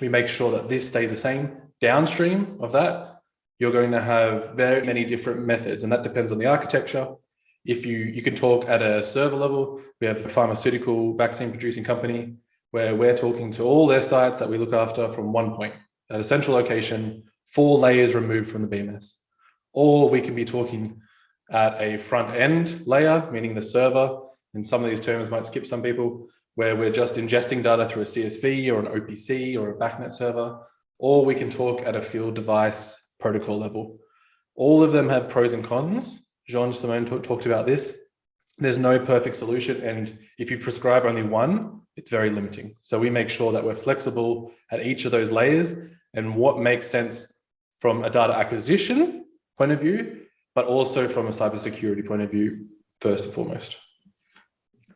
We make sure that this stays the same. Downstream of that, you're going to have very many different methods, and that depends on the architecture. If you can talk at a server level, we have a pharmaceutical vaccine producing company where we're talking to all their sites that we look after from one point at a central location, 4 layers removed from the BMS. Or we can be talking at a front end layer, meaning the server, and some of these terms might skip some people, where we're just ingesting data through a CSV or an OPC or a backnet server, or we can talk at a field device protocol level. All of them have pros and cons. Jean-Simon talked about this. There's no perfect solution, and if you prescribe only one, it's very limiting. So we make sure that we're flexible at each of those layers and what makes sense from a data acquisition point of view, but also from a cybersecurity point of view, first and foremost.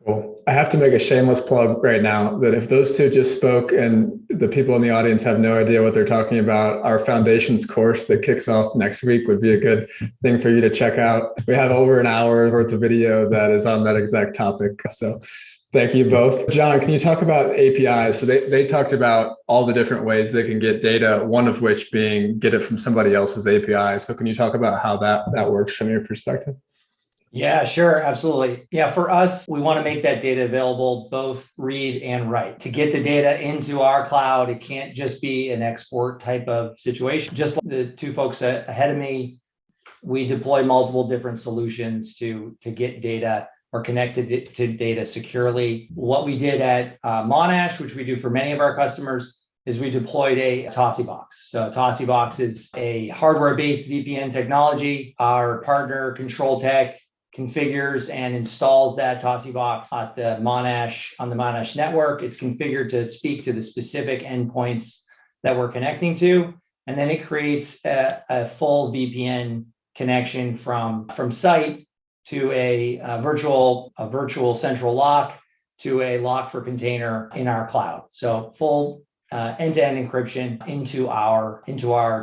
Cool. I have to make a shameless plug right now that if those two just spoke and the people in the audience have no idea what they're talking about, our foundations course that kicks off next week would be a good thing for you to check out. We have over an hour worth of video that is on that exact topic. So thank you both. John, can you talk about APIs? So they talked about all the different ways they can get data, one of which being get it from somebody else's API. So can you talk about how that works from your perspective? Yeah, sure. Absolutely. Yeah, for us, we want to make that data available, both read and write. To get the data into our cloud, it can't just be an export type of situation. Just like the two folks ahead of me, we deploy multiple different solutions to get data or connect to data securely. What we did at Monash, which we do for many of our customers, is we deployed a TOSI box. So TOSI box is a hardware-based VPN technology. Our partner Control Tech configures and installs that TOSI box at the Monash on the Monash network. It's configured to speak to the specific endpoints that we're connecting to, and then it creates a full VPN connection from site to a virtual central lock to a lock for container in our cloud. So full end-to-end encryption into our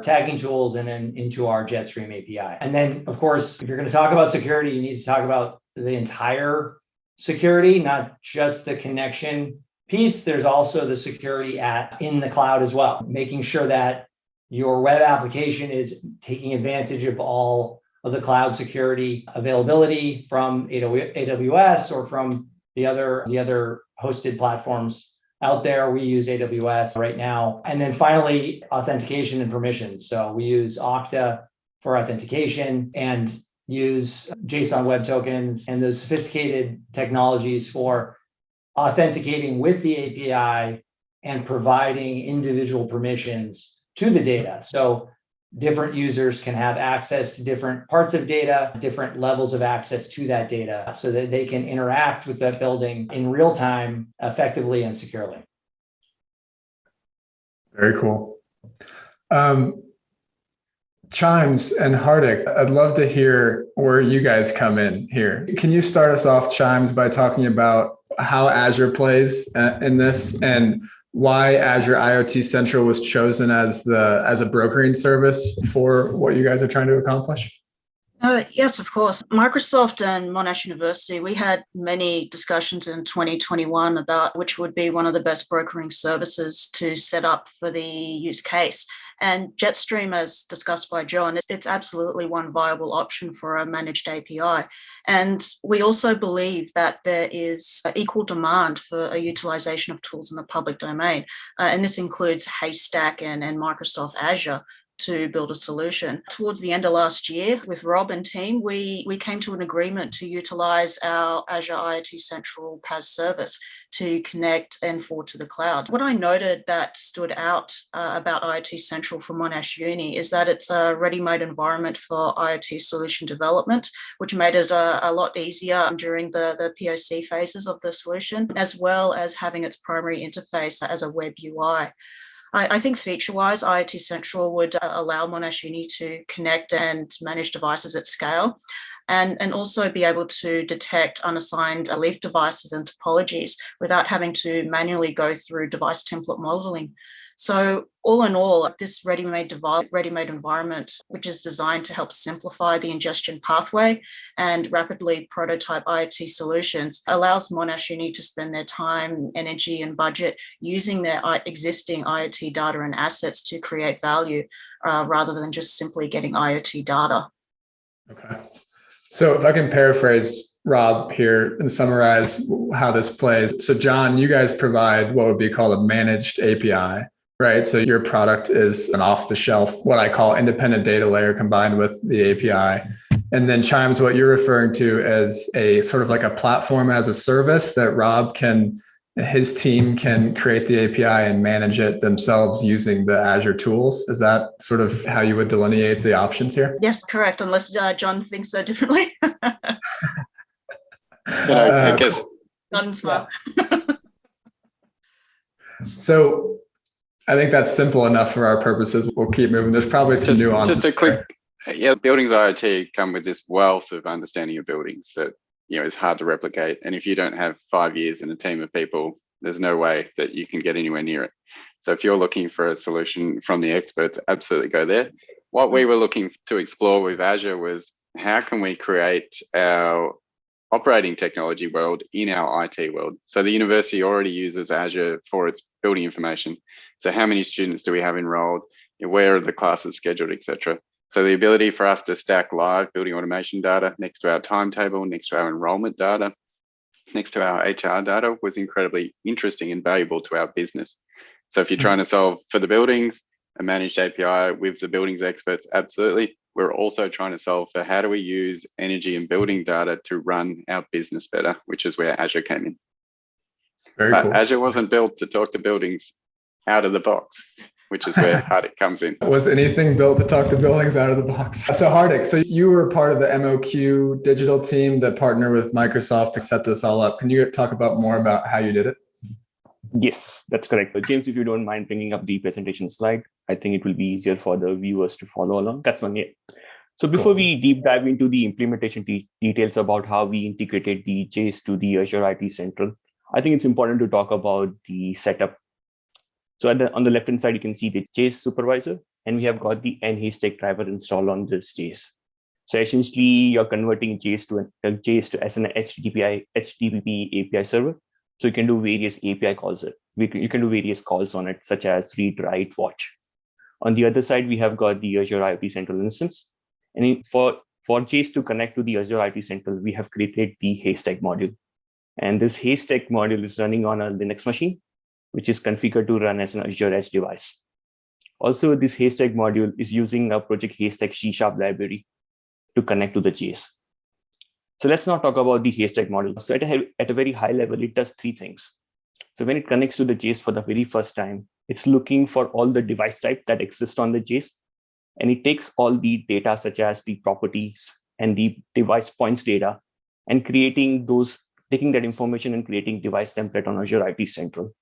tagging tools and then into our Jetstream API. And then, of course, if you're going to talk about security, you need to talk about the entire security, not just the connection piece. There's also the security in the cloud as well, making sure that your web application is taking advantage of all of the cloud security availability from AWS or from the other hosted platforms out there. We use AWS right now. And then finally, authentication and permissions. So we use Okta for authentication and use JSON Web Tokens and those sophisticated technologies for authenticating with the API and providing individual permissions to the data. So different users can have access to different parts of data, different levels of access to that data, so that they can interact with that building in real time, effectively and securely. Very cool. Chimes and Hardik, I'd love to hear where you guys come in here. Can you start us off, Chimes, by talking about how Azure plays in this and why Azure IoT Central was chosen as a brokering service for what you guys are trying to accomplish? Yes, of course. Microsoft and Monash University, we had many discussions in 2021 about which would be one of the best brokering services to set up for the use case. And Jetstream, as discussed by John, it's absolutely one viable option for a managed API. And we also believe that there is equal demand for a utilization of tools in the public domain. And this includes Haystack and Microsoft Azure to build a solution. Towards the end of last year, with Rob and team, we came to an agreement to utilize our Azure IoT Central PaaS service to connect and forward to the cloud. What I noted that stood out about IoT Central for Monash Uni is that it's a ready-made environment for IoT solution development, which made it a lot easier during the POC phases of the solution, as well as having its primary interface as a web UI. I think feature-wise, IoT Central would allow Monash Uni to connect and manage devices at scale, and also be able to detect unassigned leaf devices and topologies without having to manually go through device template modeling. So all in all, this ready-made environment, which is designed to help simplify the ingestion pathway and rapidly prototype IoT solutions, allows Monash Uni to spend their time, energy, and budget using their existing IoT data and assets to create value rather than just simply getting IoT data. Okay. So if I can paraphrase Rob here and summarize how this plays. So John, you guys provide what would be called a managed API, right? So your product is an off-the-shelf, what I call independent data layer combined with the API. And then Chimes, what you're referring to as a sort of like a platform as a service that Rob can, his team can create the API and manage it themselves using the Azure tools. Is that sort of how you would delineate the options here? Yes, correct. Unless John thinks so differently. I guess. Not smart. So I think that's simple enough for our purposes. We'll keep moving. There's probably some nuances. Just a quick, buildings IoT come with this wealth of understanding of buildings that, is hard to replicate. And if you don't have 5 years and a team of people, there's no way that you can get anywhere near it. So if you're looking for a solution from the experts, absolutely go there. What we were looking to explore with Azure was how can we create our operating technology world in our IT world. So the university already uses Azure for its building information. So how many students do we have enrolled? Where are the classes scheduled, etc. So the ability for us to stack live building automation data next to our timetable, next to our enrollment data, next to our HR data was incredibly interesting and valuable to our business. So if you're trying to solve for the buildings, a managed API with the buildings experts, absolutely. We're also trying to solve for how do we use energy and building data to run our business better, which is where Azure came in. But cool. Azure wasn't built to talk to buildings out of the box, which is where Hardik comes in. Was anything built to talk to buildings out of the box? So Hardik, so you were part of the MOQ digital team that partnered with Microsoft to set this all up. Can you talk about more about how you did it? Yes, that's correct. James, if you don't mind bringing up the presentation slide, I think it will be easier for the viewers to follow along. That's one, yeah. So before we deep dive into the implementation details about how we integrated the JACE to the Azure IT Central, I think it's important to talk about the setup. So on the left-hand side, you can see the JACE supervisor, and we have got the nhastek driver installed on this JACE. So essentially, you're converting JACE to an HTTP API server. So you can do various API calls. You can do various calls on it, such as read, write, watch. On the other side, we have got the Azure IoT Central instance. And for JACE to connect to the Azure IoT Central, we have created the Haystack module. And this Haystack module is running on a Linux machine, which is configured to run as an Azure Edge device. Also, this Haystack module is using a Project Haystack C# library to connect to the JACE. So let's now talk about the Haystack module. So at a very high level, it does three things. So when it connects to the JACE for the very first time, it's looking for all the device type that exists on the JACE. And it takes all the data, such as the properties and the device points data, and taking that information and creating device template on Azure IT Central.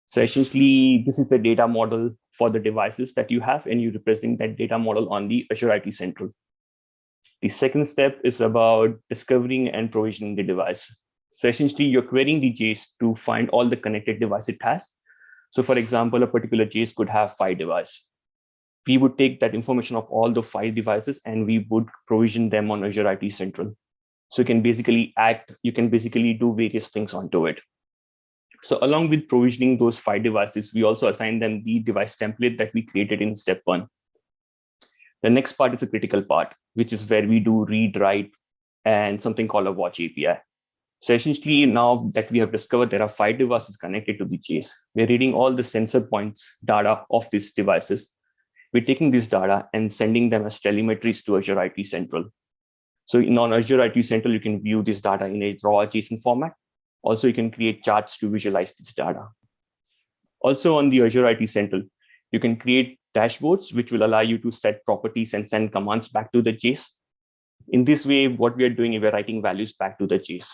So essentially, this is the data model for the devices that you have, and you represent that data model on the Azure IT Central. The second step is about discovering and provisioning the device. So essentially, you're querying the JACE to find all the connected devices it has. So for example, a particular JACE could have 5 devices. We would take that information of all the 5 devices and we would provision them on Azure IT Central. So you can basically do various things onto it. So along with provisioning those 5 devices, we also assign them the device template that we created in step 1. The next part is a critical part, which is where we do read, write, and something called a watch API. So essentially, now that we have discovered there are 5 devices connected to the JACE, we're reading all the sensor points data of these devices. We're taking this data and sending them as telemetries to Azure IT Central. So on Azure IT Central, you can view this data in a raw JSON format. Also, you can create charts to visualize this data. Also on the Azure IT Central, you can create dashboards, which will allow you to set properties and send commands back to the JACE. In this way, what we are doing is we're writing values back to the JACE.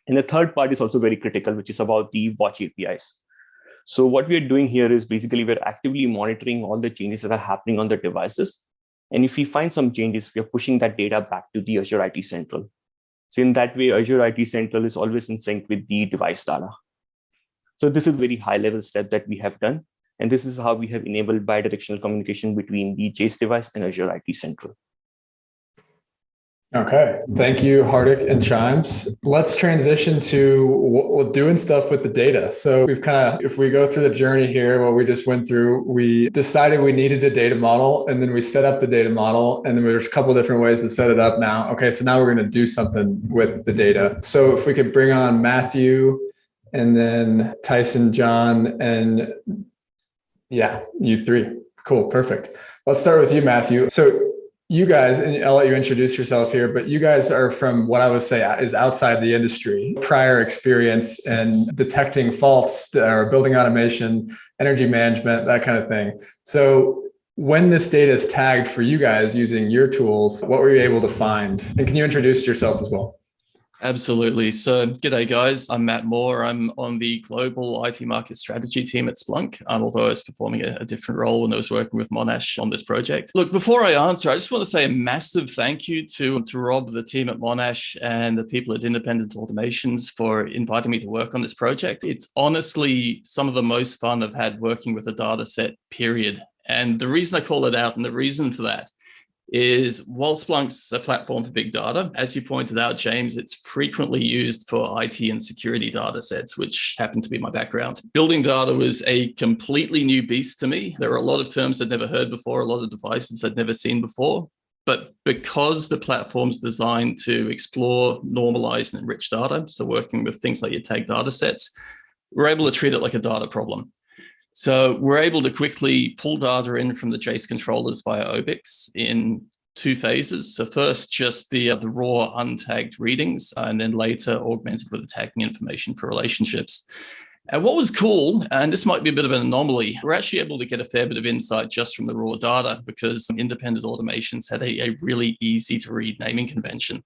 And the third part is also very critical, which is about the watch APIs. So what we are doing here is basically we're actively monitoring all the changes that are happening on the devices. And if we find some changes, we are pushing that data back to the Azure IT Central. So in that way, Azure IT Central is always in sync with the device data. So this is a very high level step that we have done. And this is how we have enabled bidirectional communication between the JACE device and Azure IT Central. Okay. Thank you, Hardik and Chimes. Let's transition to doing stuff with the data. So we've if we go through the journey here, what we just went through, we decided we needed a data model, and then we set up the data model, and then there's a couple of different ways to set it up now. Okay, so now we're going to do something with the data. So if we could bring on Matthew and then Tyson, John, and yeah, you three. Cool. Perfect. Let's start with you, Matthew. So you guys, and I'll let you introduce yourself here, but you guys are from what I would say is outside the industry, prior experience in detecting faults or building automation, energy management, that kind of thing. So when this data is tagged for you guys using your tools, what were you able to find? And can you introduce yourself as well? Absolutely. So, g'day guys. I'm Matt Moore. I'm on the global IT market strategy team at Splunk, although I was performing a different role when I was working with Monash on this project. Look, before I answer, I just want to say a massive thank you to Rob, the team at Monash, and the people at Independent Automations for inviting me to work on this project. It's honestly some of the most fun I've had working with a data set, period. And the reason I call it out, and the reason for that, is while Splunk's a platform for big data, as you pointed out, James, it's frequently used for IT and security data sets, which happen to be my background. Building data was a completely new beast to me. There are a lot of terms I'd never heard before, a lot of devices I'd never seen before. But because the platform's designed to explore, normalize, and enrich data, so working with things like your tag data sets, we're able to treat it like a data problem. So we're able to quickly pull data in from the JACE controllers via OBIX in two phases. So first, just the raw untagged readings, and then later augmented with the tagging information for relationships. And what was cool, and this might be a bit of an anomaly, we're actually able to get a fair bit of insight just from the raw data because Independent Automations had a really easy to read naming convention.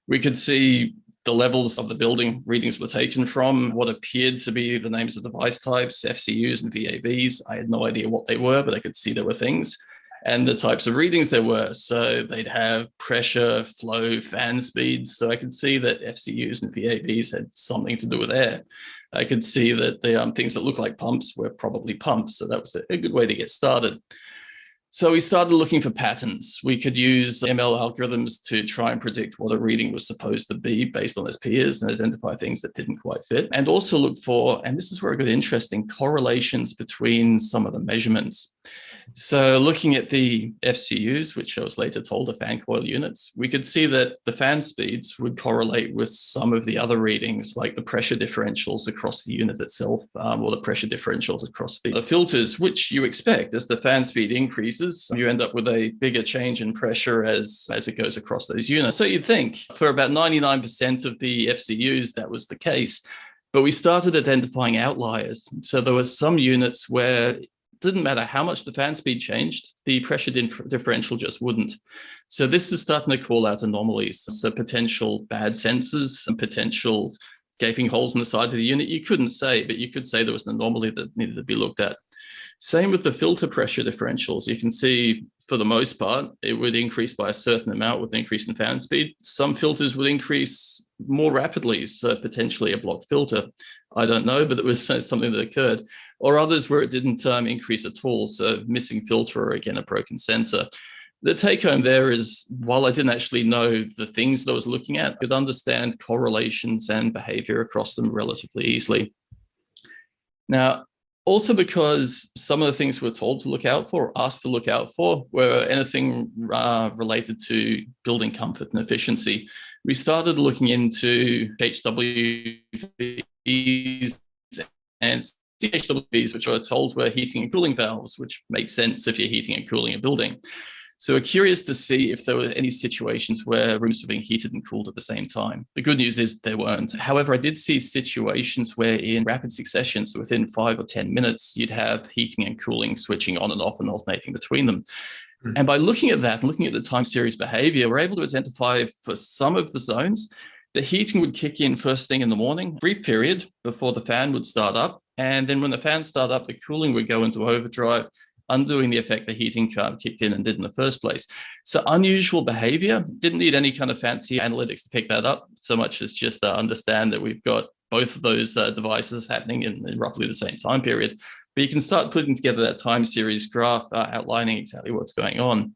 We could see the levels of the building readings were taken from, what appeared to be the names of device types, FCUs and VAVs. I had no idea what they were, but I could see there were things, and the types of readings there were. So they'd have pressure, flow, fan speeds. So I could see that FCUs and VAVs had something to do with air. I could see that the things that look like pumps were probably pumps. So that was a good way to get started. So we started looking for patterns. We could use ML algorithms to try and predict what a reading was supposed to be based on its peers and identify things that didn't quite fit. And also look for, and this is where it got interesting, correlations between some of the measurements. So looking at the FCUs, which I was later told are fan coil units, we could see that the fan speeds would correlate with some of the other readings, like the pressure differentials across the unit itself, or the pressure differentials across the filters, which you expect as the fan speed increases, you end up with a bigger change in pressure as it goes across those units. So you'd think for about 99% of the FCUs, that was the case. But we started identifying outliers. So there were some units where didn't matter how much the fan speed changed, the pressure differential just wouldn't. So this is starting to call out anomalies. So potential bad sensors and potential gaping holes in the side of the unit, you couldn't say, but you could say there was an anomaly that needed to be looked at. Same with the filter pressure differentials. You can see for the most part, it would increase by a certain amount with an increase in fan speed. Some filters would increase more rapidly, so potentially a blocked filter. I don't know, but it was something that occurred. Or others where it didn't increase at all, so missing filter or again, a broken sensor. The take home there is, while I didn't actually know the things that I was looking at, I could understand correlations and behavior across them relatively easily. Now, also because some of the things we're told to look out for, asked to look out for, were anything related to building comfort and efficiency. We started looking into HWVs and CHWVs, which we're told were heating and cooling valves, which makes sense if you're heating and cooling a building. So we're curious to see if there were any situations where rooms were being heated and cooled at the same time. The good news is there weren't. However, I did see situations where in rapid succession, so within 5 or 10 minutes, you'd have heating and cooling switching on and off and alternating between them. And by looking at that and looking at the time series behavior, we're able to identify for some of the zones, the heating would kick in first thing in the morning, brief period before the fan would start up. And then when the fan started up, the cooling would go into overdrive, undoing the effect the heating kicked in and did in the first place. So unusual behavior, didn't need any kind of fancy analytics to pick that up, so much as just understand that we've got both of those devices happening in roughly the same time period. But you can start putting together that time series graph outlining exactly what's going on.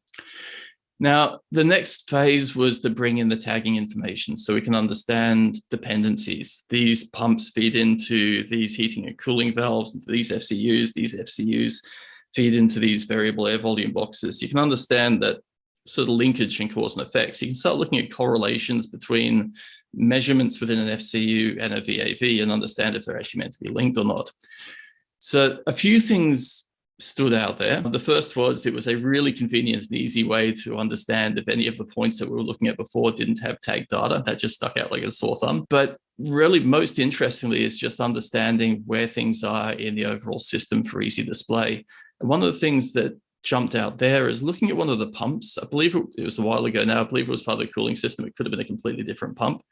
Now, the next phase was to bring in the tagging information so we can understand dependencies. These pumps feed into these heating and cooling valves, into these FCUs feed into these variable air volume boxes. You can understand that sort of linkage and cause and effects. You can start looking at correlations between measurements within an FCU and a VAV and understand if they're actually meant to be linked or not. So a few things stood out there. The first was it was a really convenient and easy way to understand if any of the points that we were looking at before didn't have tag data. That just stuck out like a sore thumb. But really, most interestingly, is just understanding where things are in the overall system for easy display. And one of the things that jumped out there is looking at one of the pumps. I believe it was a while ago now. I believe it was part of the cooling system. It could have been a completely different pump.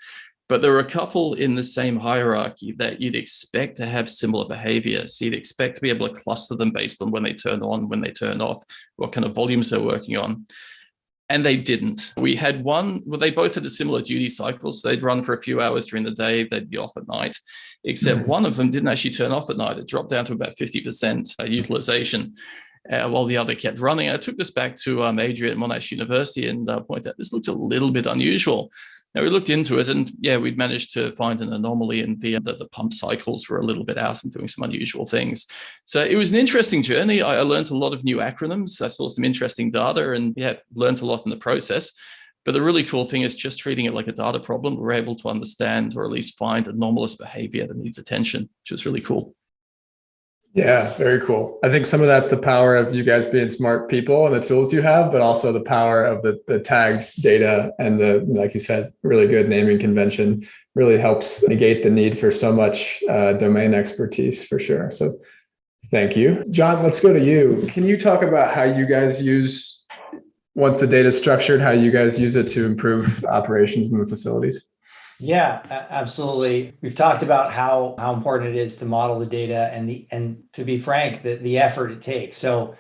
But there were a couple in the same hierarchy that you'd expect to have similar behavior. So you'd expect to be able to cluster them based on when they turn on, when they turn off, what kind of volumes they're working on. And they didn't. We had one, well, they both had a similar duty cycle. So they'd run for a few hours during the day, they'd be off at night, except one of them didn't actually turn off at night. It dropped down to about 50% utilization. While the other kept running. I took this back to Adrian at Monash University and pointed out this looks a little bit unusual. Now we looked into it and yeah, we'd managed to find an anomaly in the pump cycles were a little bit out and doing some unusual things. So it was an interesting journey. I learned a lot of new acronyms. I saw some interesting data and yeah, learned a lot in the process. But the really cool thing is just treating it like a data problem. We're able to understand or at least find anomalous behavior that needs attention, which was really cool. Yeah, very cool. I think some of that's the power of you guys being smart people and the tools you have, but also the power of the tagged data and the, like you said, really good naming convention really helps negate the need for so much domain expertise for sure. So thank you. John, let's go to you. Can you talk about how you guys use, once the data is structured, how you guys use it to improve operations in the facilities? Yeah, absolutely. We've talked about how important it is to model the data and to be frank, the effort it takes. So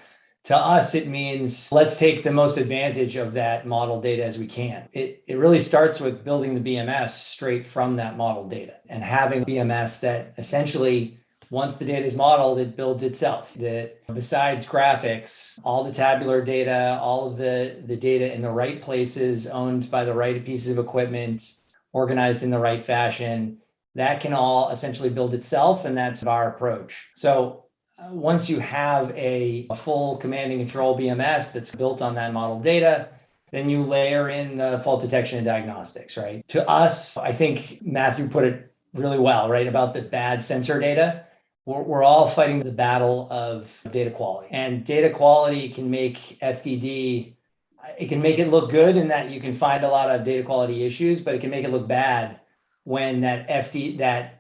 to us, it means let's take the most advantage of that model data as we can. It really starts with building the BMS straight from that model data and having BMS that essentially, once the data is modeled, it builds itself. That besides graphics, all the tabular data, all of the data in the right places, owned by the right pieces of equipment, organized in the right fashion, that can all essentially build itself, and that's our approach. So once you have a full command and control BMS that's built on that model data, then you layer in the fault detection and diagnostics, right? To us, I think Matthew put it really well, right, about the bad sensor data. We're all fighting the battle of data quality, and data quality can make FDD, it can make it look good in that you can find a lot of data quality issues, but it can make it look bad when that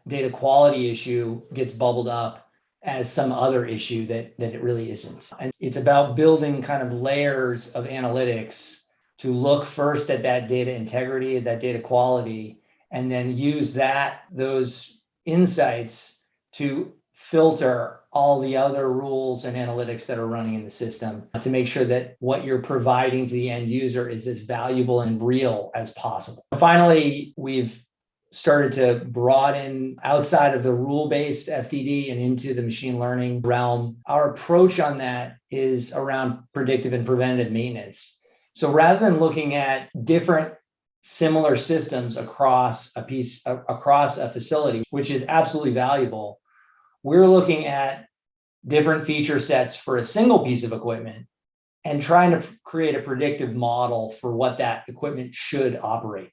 data quality issue gets bubbled up as some other issue that it really isn't. And it's about building kind of layers of analytics to look first at that data integrity, that data quality, and then use those insights to filter all the other rules and analytics that are running in the system to make sure that what you're providing to the end user is as valuable and real as possible. Finally, we've started to broaden outside of the rule-based FDD and into the machine learning realm. Our approach on that is around predictive and preventative maintenance. So rather than looking at different similar systems across a facility, which is absolutely valuable, we're looking at different feature sets for a single piece of equipment and trying to create a predictive model for what that equipment should operate,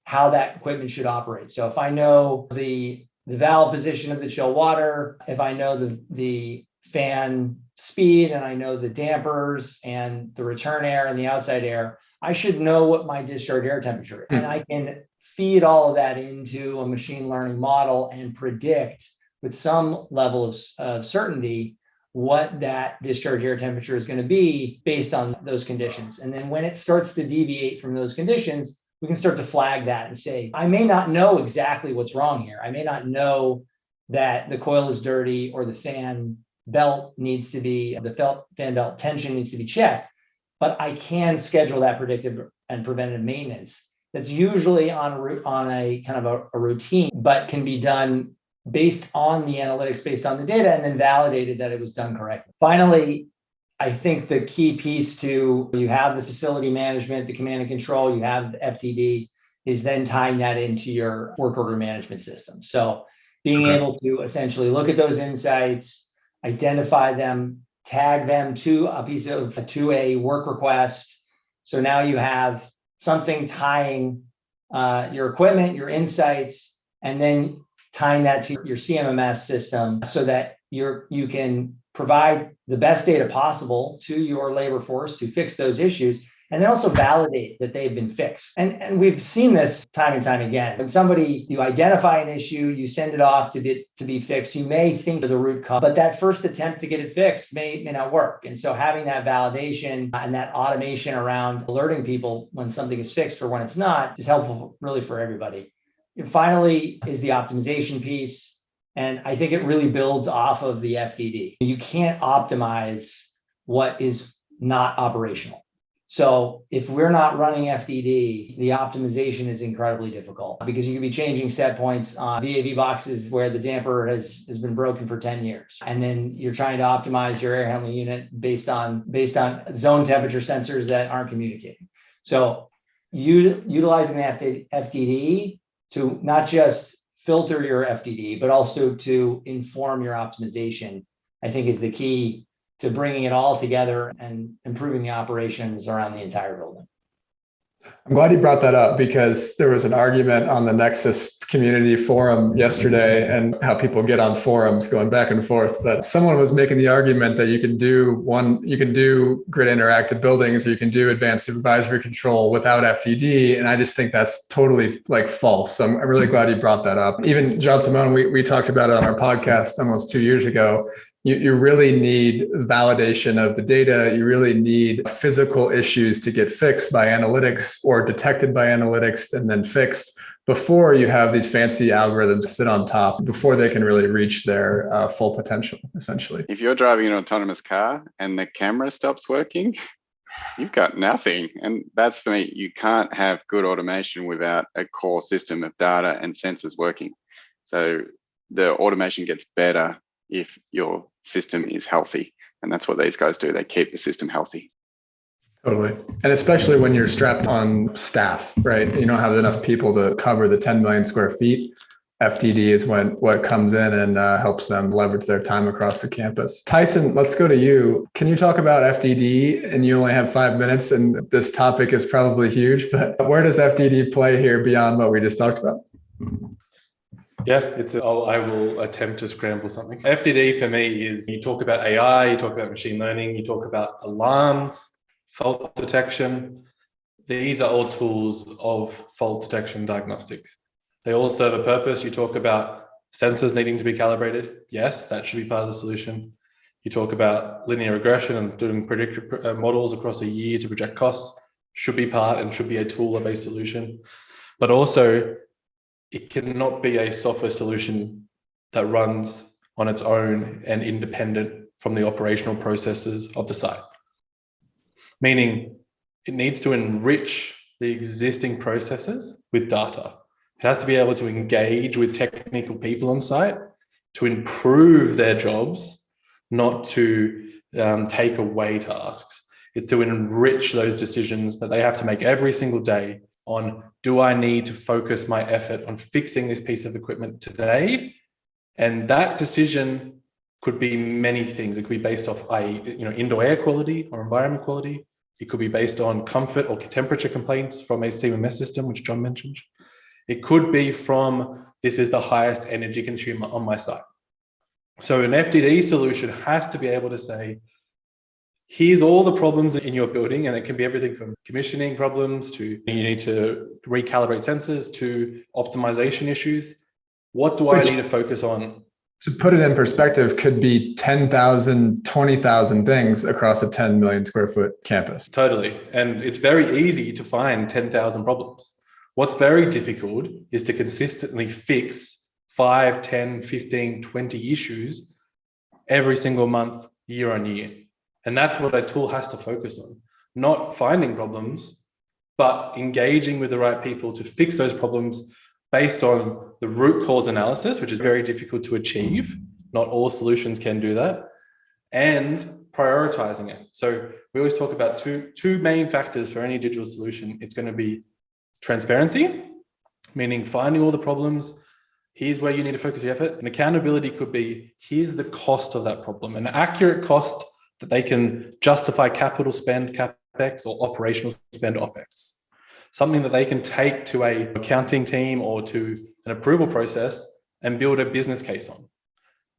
how that equipment should operate. So if I know the valve position of the chill water, if I know the fan speed and I know the dampers and the return air and the outside air, I should know what my discharge air temperature is. And I can feed all of that into a machine learning model and predict with some level of certainty what that discharge air temperature is going to be based on those conditions. And then when it starts to deviate from those conditions, we can start to flag that and say, I may not know exactly what's wrong here. I may not know that the coil is dirty or the fan belt needs to be, fan belt tension needs to be checked, but I can schedule that predictive and preventative maintenance. That's usually on a kind of a routine, but can be done based on the analytics, based on the data, and then validated that it was done correctly. Finally, I think the key piece to, you have the facility management, the command and control, you have the FTD, is then tying that into your work order management system. So being able to essentially look at those insights, identify them, tag them to a work request. So now you have something tying your equipment, your insights, and then tying that to your CMMS system so that you can provide the best data possible to your labor force to fix those issues, and then also validate that they've been fixed. And we've seen this time and time again. When you identify an issue, you send it off to be fixed, you may think of the root cause, but that first attempt to get it fixed may not work. And so having that validation and that automation around alerting people when something is fixed or when it's not is helpful really for everybody. And finally is the optimization piece. And I think it really builds off of the FDD. You can't optimize what is not operational. So if we're not running FDD, the optimization is incredibly difficult because you could be changing set points on VAV boxes where the damper has been broken for 10 years. And then you're trying to optimize your air handling unit based on zone temperature sensors that aren't communicating. So utilizing the FDD to not just filter your FDD, but also to inform your optimization, I think is the key to bringing it all together and improving the operations around the entire building. I'm glad you brought that up because there was an argument on the Nexus community forum yesterday and how people get on forums going back and forth. But someone was making the argument that you can do grid interactive buildings or you can do advanced supervisory control without FTD. And I just think that's totally false. So I'm really glad you brought that up. Even John Simone, we talked about it on our podcast almost 2 years ago. You really need validation of the data. You really need physical issues to get fixed by analytics or detected by analytics and then fixed before you have these fancy algorithms sit on top, before they can really reach their full potential, essentially. If you're driving an autonomous car and the camera stops working, you've got nothing. And that's for me, you can't have good automation without a core system of data and sensors working. So the automation gets better if your system is healthy. And that's what these guys do. They keep the system healthy. Totally. And especially when you're strapped on staff, right? You don't have enough people to cover the 10 million square feet. FTD is what comes in and helps them leverage their time across the campus. Tyson, let's go to you. Can you talk about FTD? And you only have 5 minutes, and this topic is probably huge, but where does FTD play here beyond what we just talked about? Yeah, I will attempt to scramble something. FTD for me is, you talk about AI, you talk about machine learning, you talk about alarms, fault detection. These are all tools of fault detection diagnostics. They all serve a purpose. You talk about sensors needing to be calibrated. Yes, that should be part of the solution. You talk about linear regression and doing predictive models across a year to project costs. Should be part and should be a tool-based solution. But also, it cannot be a software solution that runs on its own and independent from the operational processes of the site. Meaning, it needs to enrich the existing processes with data. It has to be able to engage with technical people on site to improve their jobs, not to take away tasks. It's to enrich those decisions that they have to make every single day on, do I need to focus my effort on fixing this piece of equipment today? And that decision could be many things. It could be based off indoor air quality or environment quality. It could be based on comfort or temperature complaints from a CMMS system, which John mentioned. It could be from, this is the highest energy consumer on my site. So an FDD solution has to be able to say, here's all the problems in your building, and it can be everything from commissioning problems to you need to recalibrate sensors to optimization issues. What do I need to focus on? To put it in perspective, could be 10,000, 20,000 things across a 10 million square foot campus. Totally. And it's very easy to find 10,000 problems. What's very difficult is to consistently fix 5, 10, 15, 20 issues every single month, year on year. And that's what a tool has to focus on, not finding problems, but engaging with the right people to fix those problems based on the root cause analysis, which is very difficult to achieve. Not all solutions can do that. And prioritizing it. So we always talk about two main factors for any digital solution. It's going to be transparency, meaning finding all the problems. Here's where you need to focus your effort. And accountability could be, here's the cost of that problem, an accurate cost that they can justify capital spend, CapEx, or operational spend, OpEx. Something that they can take to an accounting team or to an approval process and build a business case on.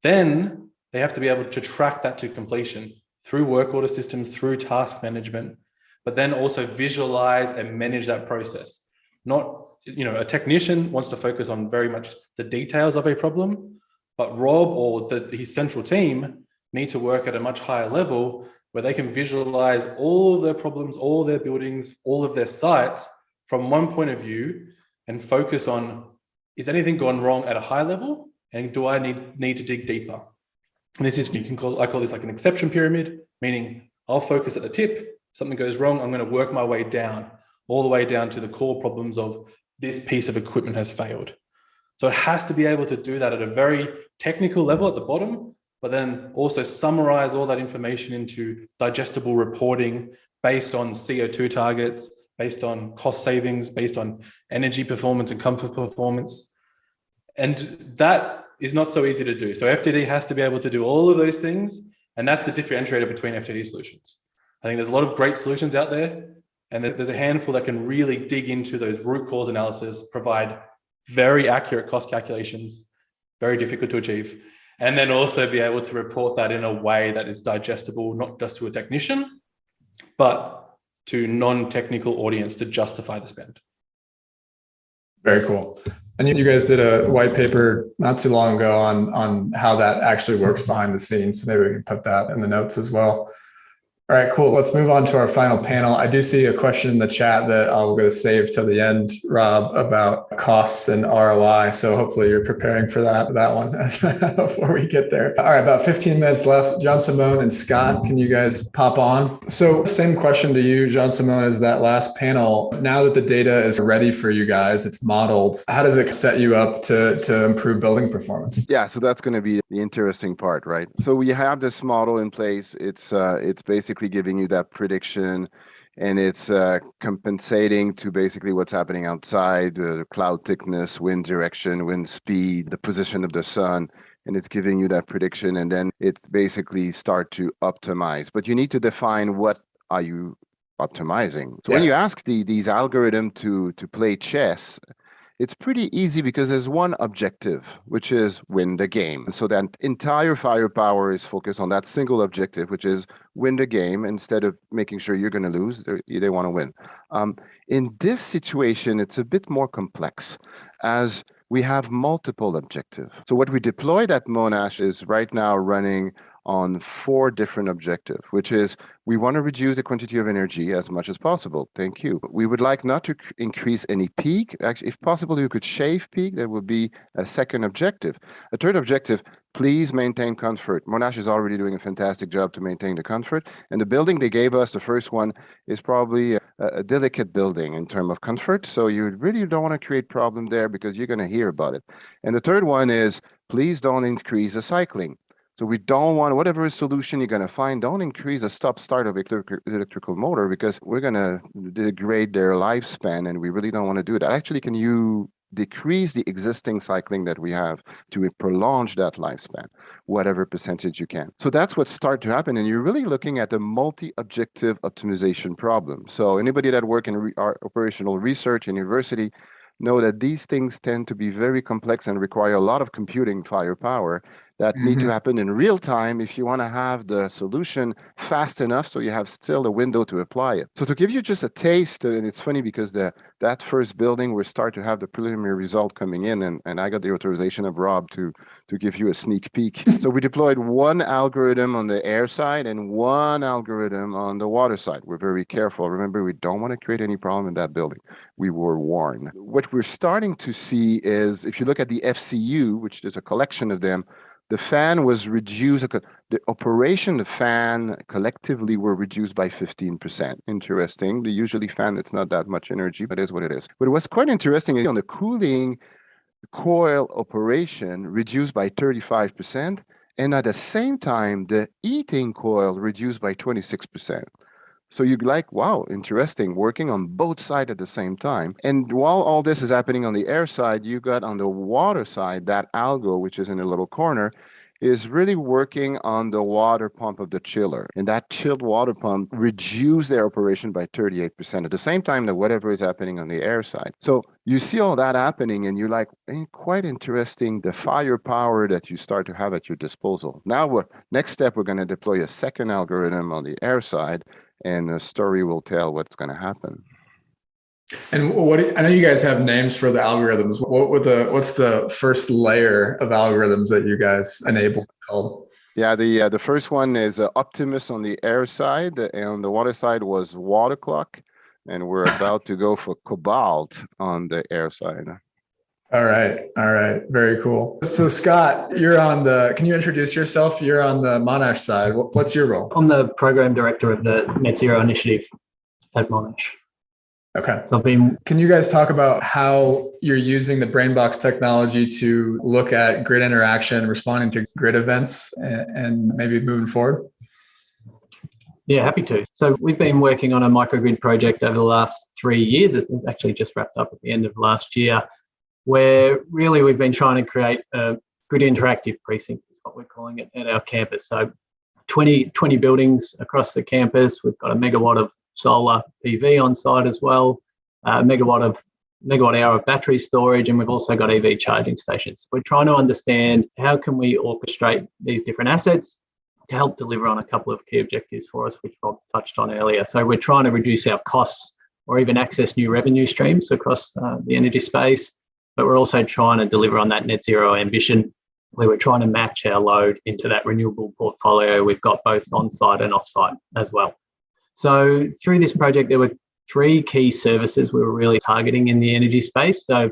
Then they have to be able to track that to completion through work order systems, through task management, but then also visualize and manage that process. Not, a technician wants to focus on very much the details of a problem, but Rob or his central team need to work at a much higher level where they can visualize all of their problems, all their buildings, all of their sites from one point of view and focus on, is anything gone wrong at a high level? And do I need to dig deeper? And this is, I call this like an exception pyramid, meaning I'll focus at the tip. Something goes wrong, I'm going to work my way down, all the way down to the core problems of this piece of equipment has failed. So it has to be able to do that at a very technical level at the bottom, but then also summarize all that information into digestible reporting based on CO2 targets, based on cost savings, based on energy performance and comfort performance. And that is not so easy to do. So FTD has to be able to do all of those things. And that's the differentiator between FTD solutions. I think there's a lot of great solutions out there, and there's a handful that can really dig into those root cause analysis, provide very accurate cost calculations, very difficult to achieve, and then also be able to report that in a way that is digestible, not just to a technician, but to non-technical audience to justify the spend. Very cool. And you guys did a white paper not too long ago on how that actually works behind the scenes. So maybe we can put that in the notes as well. All right, cool. Let's move on to our final panel. I do see a question in the chat that I'm going to save till the end, Rob, about costs and ROI. So hopefully you're preparing for that one before we get there. All right, about 15 minutes left. Jean-Simon and Scott, can you guys pop on? So same question to you, Jean-Simon, as that last panel. Now that the data is ready for you guys, it's modeled, how does it set you up to improve building performance? Yeah, so that's going to be the interesting part, right? So we have this model in place. It's basically giving you that prediction, and it's compensating to basically what's happening outside, the cloud thickness, wind direction, wind speed, the position of the sun, and it's giving you that prediction, and then it's basically start to optimize. But you need to define what are you optimizing. So when you ask these algorithms to play chess, it's pretty easy because there's one objective, which is win the game. So that entire firepower is focused on that single objective, which is win the game, instead of making sure you're going to lose. They want to win. In this situation, it's a bit more complex, as we have multiple objectives. So what we deployed at Monash is right now running on 4 different objectives, which is we want to reduce the quantity of energy as much as possible. Thank you. We would like not to increase any peak. Actually, if possible, you could shave peak. That would be a second objective. A third objective, please maintain comfort. Monash is already doing a fantastic job to maintain the comfort. And the building they gave us, the first one, is probably a delicate building in terms of comfort. So you really don't want to create problem there because you're going to hear about it. And the third one is, please don't increase the cycling. So we don't want, whatever solution you're going to find, don't increase the stop-start of electrical motor, because we're going to degrade their lifespan, and we really don't want to do that. Actually, can you decrease the existing cycling that we have to prolong that lifespan, whatever percentage you can? So that's what starts to happen, and you're really looking at a multi-objective optimization problem. So anybody that work in operational research in university know that these things tend to be very complex and require a lot of computing firepower that need to happen in real time if you want to have the solution fast enough so you have still a window to apply it. So to give you just a taste, and it's funny because that first building, we start to have the preliminary result coming in, and I got the authorization of Rob to give you a sneak peek. So we deployed one algorithm on the air side and one algorithm on the water side. We're very careful. Remember, we don't want to create any problem in that building. We were warned. What we're starting to see is, if you look at the FCU, which is a collection of them, the fan was reduced, the operation, the fan collectively were reduced by 15%. Interesting. The usually fan, it's not that much energy, but it is what it is. But what's quite interesting is on the cooling coil operation reduced by 35%, And at the same time, the heating coil reduced by 26%. So you're like, wow, interesting, working on both sides at the same time. And while all this is happening on the air side, you got on the water side, that algo, which is in a little corner, is really working on the water pump of the chiller. And that chilled water pump reduced their operation by 38% at the same time that whatever is happening on the air side. So you see all that happening and you're like, quite interesting, the firepower that you start to have at your disposal. Now, next step, we're going to deploy a second algorithm on the air side, and the story will tell what's going to happen. And I know you guys have names for the algorithms. What's the first layer of algorithms that you guys enable called? Yeah, the first one is Optimus on the air side, and on the water side was Water Clock, and we're about to go for Cobalt on the air side. All right. Very cool. So Scott, can you introduce yourself? You're on the Monash side. What's your role? I'm the program director of the Net Zero initiative at Monash. Okay. So can you guys talk about how you're using the BrainBox technology to look at grid interaction, responding to grid events, and maybe moving forward? Yeah, happy to. So we've been working on a microgrid project over the last 3 years. It's actually just wrapped up at the end of last year, where really we've been trying to create a grid interactive precinct, is what we're calling it, at our campus. So 20 buildings across the campus. We've got a megawatt of solar PV on site as well, megawatt hour of battery storage, and we've also got EV charging stations. We're trying to understand how can we orchestrate these different assets to help deliver on a couple of key objectives for us, which Rob touched on earlier. So we're trying to reduce our costs or even access new revenue streams across the energy space, but we're also trying to deliver on that net zero ambition, where we're trying to match our load into that renewable portfolio we've got both on-site and off-site as well. So through this project, there were 3 key services we were really targeting in the energy space. So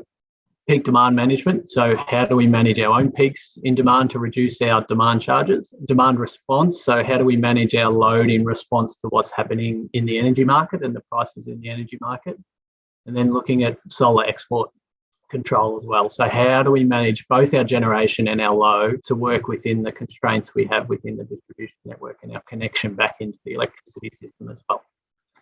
peak demand management. So how do we manage our own peaks in demand to reduce our demand charges? Demand response. So how do we manage our load in response to what's happening in the energy market and the prices in the energy market? And then looking at solar export control as well. So how do we manage both our generation and our load to work within the constraints we have within the distribution network and our connection back into the electricity system as well?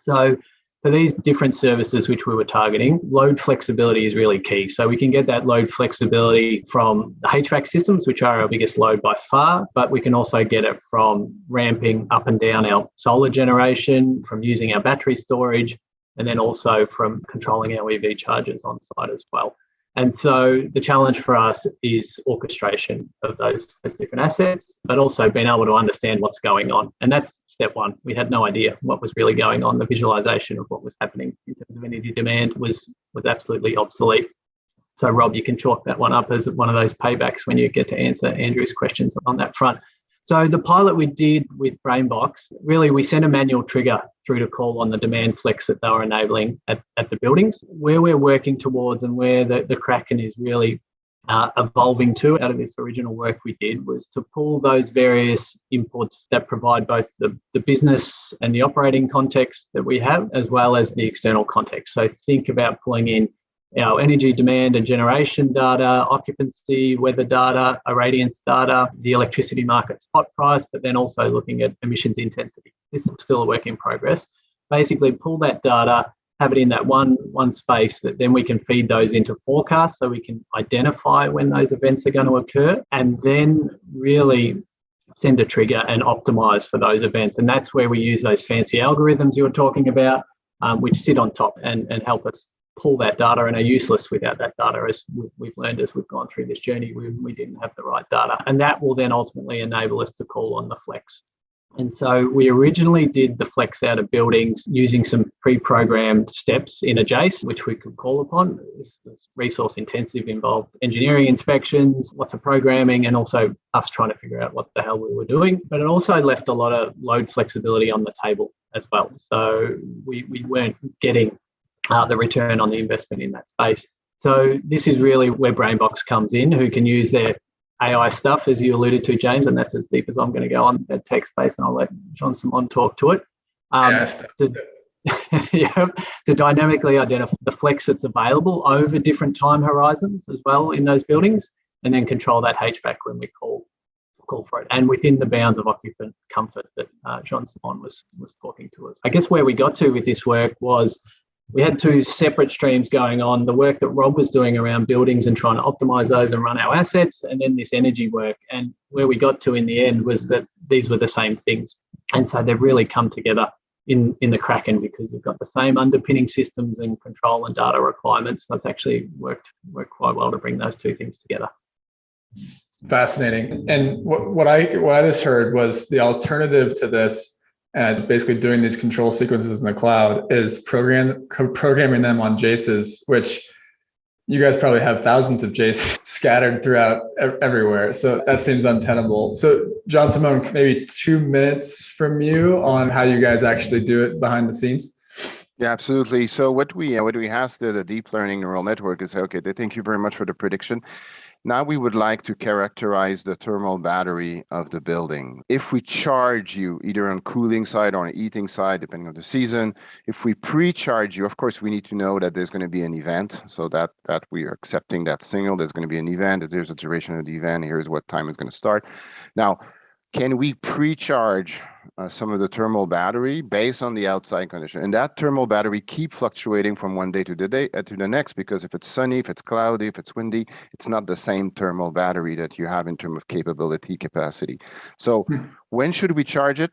So for these different services which we were targeting, load flexibility is really key. So we can get that load flexibility from the HVAC systems, which are our biggest load by far, but we can also get it from ramping up and down our solar generation, from using our battery storage, and then also from controlling our EV chargers on site as well. And so the challenge for us is orchestration of those different assets, but also being able to understand what's going on. And that's step one. We had no idea what was really going on. The visualization of what was happening in terms of energy demand was absolutely obsolete. So Rob, you can chalk that one up as one of those paybacks when you get to answer Andrew's questions on that front. So the pilot we did with BrainBox, really we sent a manual trigger through to call on the demand flex that they were enabling at the buildings. Where we're working towards and where the Kraken is really evolving to out of this original work we did was to pull those various inputs that provide both the business and the operating context that we have, as well as the external context. So think about pulling in our energy demand and generation data, occupancy, weather data, irradiance data, the electricity market spot price, but then also looking at emissions intensity. This is still a work in progress. Basically pull that data, have it in that one space that then we can feed those into forecasts so we can identify when those events are going to occur, and then really send a trigger and optimize for those events. And that's where we use those fancy algorithms you were talking about, which sit on top and help us pull that data and are useless without that data. As we've learned as we've gone through this journey, we didn't have the right data. And that will then ultimately enable us to call on the flex. And so we originally did the flex out of buildings using some pre-programmed steps in a JACE, which we could call upon. This was resource intensive, involved engineering inspections, lots of programming, and also us trying to figure out what the hell we were doing. But it also left a lot of load flexibility on the table as well. So we weren't getting the return on the investment in that space. So this is really where BrainBox comes in, who can use their AI stuff, as you alluded to, James, and that's as deep as I'm going to go on that tech space, and I'll let John Simon talk to it. To dynamically identify the flex that's available over different time horizons as well in those buildings, and then control that HVAC when we call. call for it, and within the bounds of occupant comfort that Jean-Simon was talking to us. I guess where we got to with this work was we had two separate streams going on, the work that Rob was doing around buildings and trying to optimize those and run our assets, and then this energy work. And where we got to in the end was that these were the same things. And so they've really come together in the Kraken because you've got the same underpinning systems and control and data requirements. So it's actually worked quite well to bring those two things together. Fascinating. And what I just heard was the alternative to this and basically doing these control sequences in the cloud is programming them on JASes, which you guys probably have thousands of JASes scattered throughout everywhere. So that seems untenable. So Jean-Simon, maybe 2 minutes from you on how you guys actually do it behind the scenes. Yeah, absolutely. So what we asked the deep learning neural network is, okay, thank you very much for the prediction. Now we would like to characterize the thermal battery of the building. If we charge you either on cooling side or on heating side, depending on the season, if we pre-charge you, of course, we need to know that there's going to be an event. So that we are accepting that signal, there's going to be an event, that there's a duration of the event, here's what time it's going to start. Now, can we pre-charge some of the thermal battery based on the outside condition? And that thermal battery keep fluctuating from one day to the next, because if it's sunny, if it's cloudy, if it's windy, it's not the same thermal battery that you have in terms of capacity. So when should we charge it?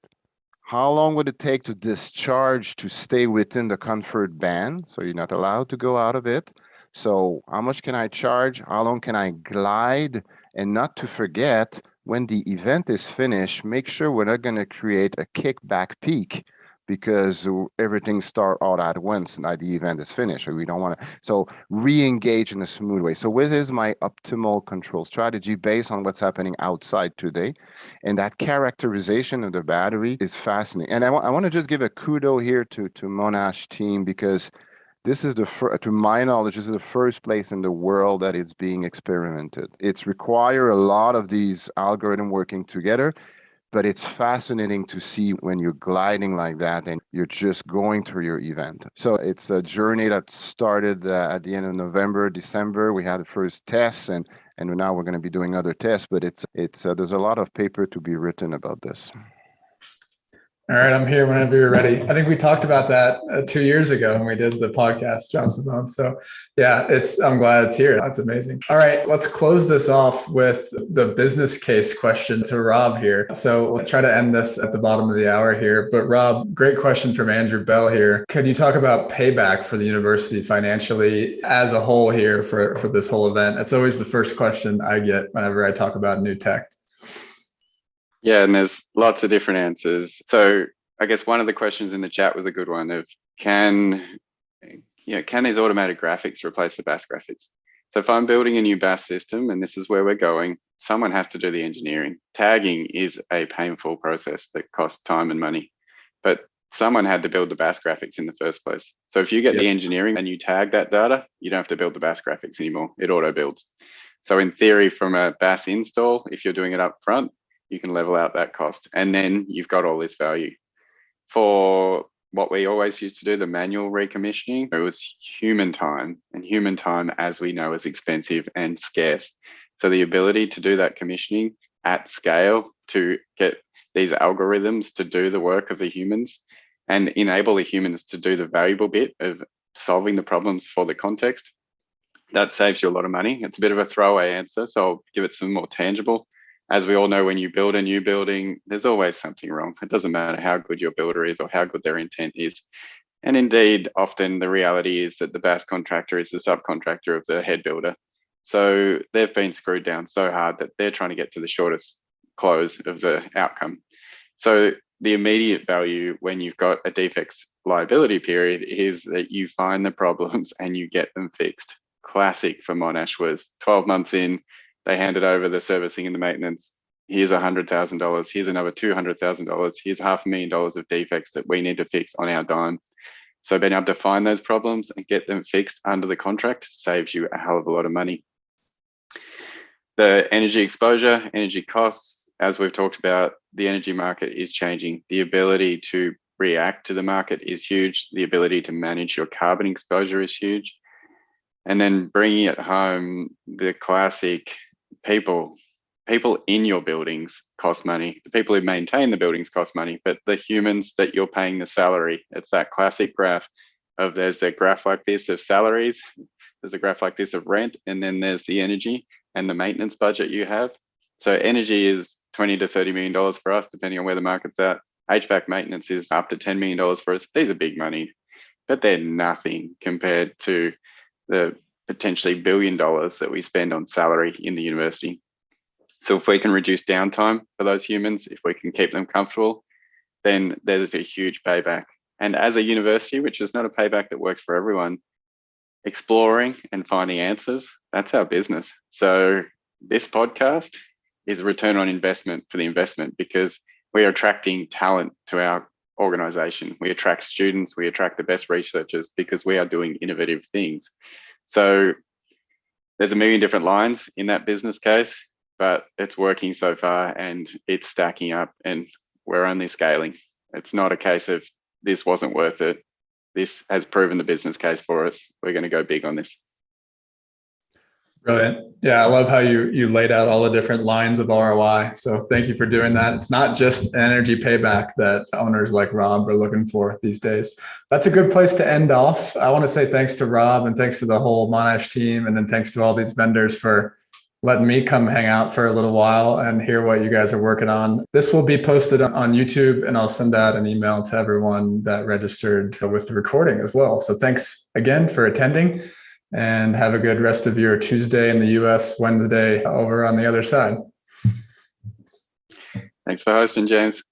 How long would it take to discharge to stay within the comfort band? So you're not allowed to go out of it. So how much can I charge? How long can I glide? And not to forget, when the event is finished, make sure we're not going to create a kickback peak because everything starts all at once and the event is finished. We don't want to. So re-engage in a smooth way. So what is my optimal control strategy based on what's happening outside today? And that characterization of the battery is fascinating. And I want to just give a kudo here to Monash team, because this is to my knowledge, this is the first place in the world that it's being experimented. It's require a lot of these algorithms working together, but it's fascinating to see when you're gliding like that and you're just going through your event. So it's a journey that started at the end of November, December. We had the first tests, and now we're going to be doing other tests. But it's there's a lot of paper to be written about this. All right, I'm here whenever you're ready. I think we talked about that 2 years ago when we did the podcast, Jean-Simon. So yeah, I'm glad it's here. That's amazing. All right, let's close this off with the business case question to Rob here. So we'll try to end this at the bottom of the hour here. But Rob, great question from Andrew Bell here. Could you talk about payback for the university financially as a whole here for this whole event? That's always the first question I get whenever I talk about new tech. Yeah, and there's lots of different answers. So I guess one of the questions in the chat was a good one of can these automated graphics replace the BAS graphics? So if I'm building a new BAS system and this is where we're going, someone has to do the engineering. Tagging is a painful process that costs time and money, but someone had to build the BAS graphics in the first place. So if you get the engineering and you tag that data, you don't have to build the BAS graphics anymore. It auto builds. So in theory, from a BAS install, if you're doing it up front, you can level out that cost, and then you've got all this value. For what we always used to do, the manual recommissioning, it was human time, and human time, as we know, is expensive and scarce. So the ability to do that commissioning at scale, to get these algorithms to do the work of the humans and enable the humans to do the valuable bit of solving the problems for the context, that saves you a lot of money. It's a bit of a throwaway answer, so I'll give it some more tangible. As we all know, when you build a new building, there's always something wrong. It doesn't matter how good your builder is or how good their intent is. And indeed, often the reality is that the BAS contractor is the subcontractor of the head builder. So they've been screwed down so hard that they're trying to get to the shortest close of the outcome. So the immediate value when you've got a defects liability period is that you find the problems and you get them fixed. Classic for Monash was 12 months in, they handed over the servicing and the maintenance. Here's $100,000. Here's another $200,000. Here's $500,000 of defects that we need to fix on our dime. So being able to find those problems and get them fixed under the contract saves you a hell of a lot of money. The energy exposure, energy costs, as we've talked about, the energy market is changing. The ability to react to the market is huge. The ability to manage your carbon exposure is huge. And then bringing it home, the classic people, people in your buildings cost money. The people who maintain the buildings cost money, but the humans that you're paying the salary, it's that classic graph of there's a graph like this of salaries, there's a graph like this of rent, and then there's the energy and the maintenance budget you have. So energy is $20 to $30 million for us, depending on where the market's at. HVAC maintenance is up to $10 million for us. These are big money, but they're nothing compared to the potentially $1 billion that we spend on salary in the university. So if we can reduce downtime for those humans, if we can keep them comfortable, then there's a huge payback. And as a university, which is not a payback that works for everyone, exploring and finding answers, that's our business. So this podcast is a return on investment for the investment, because we are attracting talent to our organization. We attract students, we attract the best researchers because we are doing innovative things. So there's a million different lines in that business case, but it's working so far and it's stacking up and we're only scaling. It's not a case of this wasn't worth it. This has proven the business case for us. We're going to go big on this. Brilliant. Yeah, I love how you laid out all the different lines of ROI. So thank you for doing that. It's not just an energy payback that owners like Rob are looking for these days. That's a good place to end off. I want to say thanks to Rob and thanks to the whole Monash team. And then thanks to all these vendors for letting me come hang out for a little while and hear what you guys are working on. This will be posted on YouTube, and I'll send out an email to everyone that registered with the recording as well. So thanks again for attending. And have a good rest of your Tuesday in the US, Wednesday over on the other side. Thanks for hosting, James.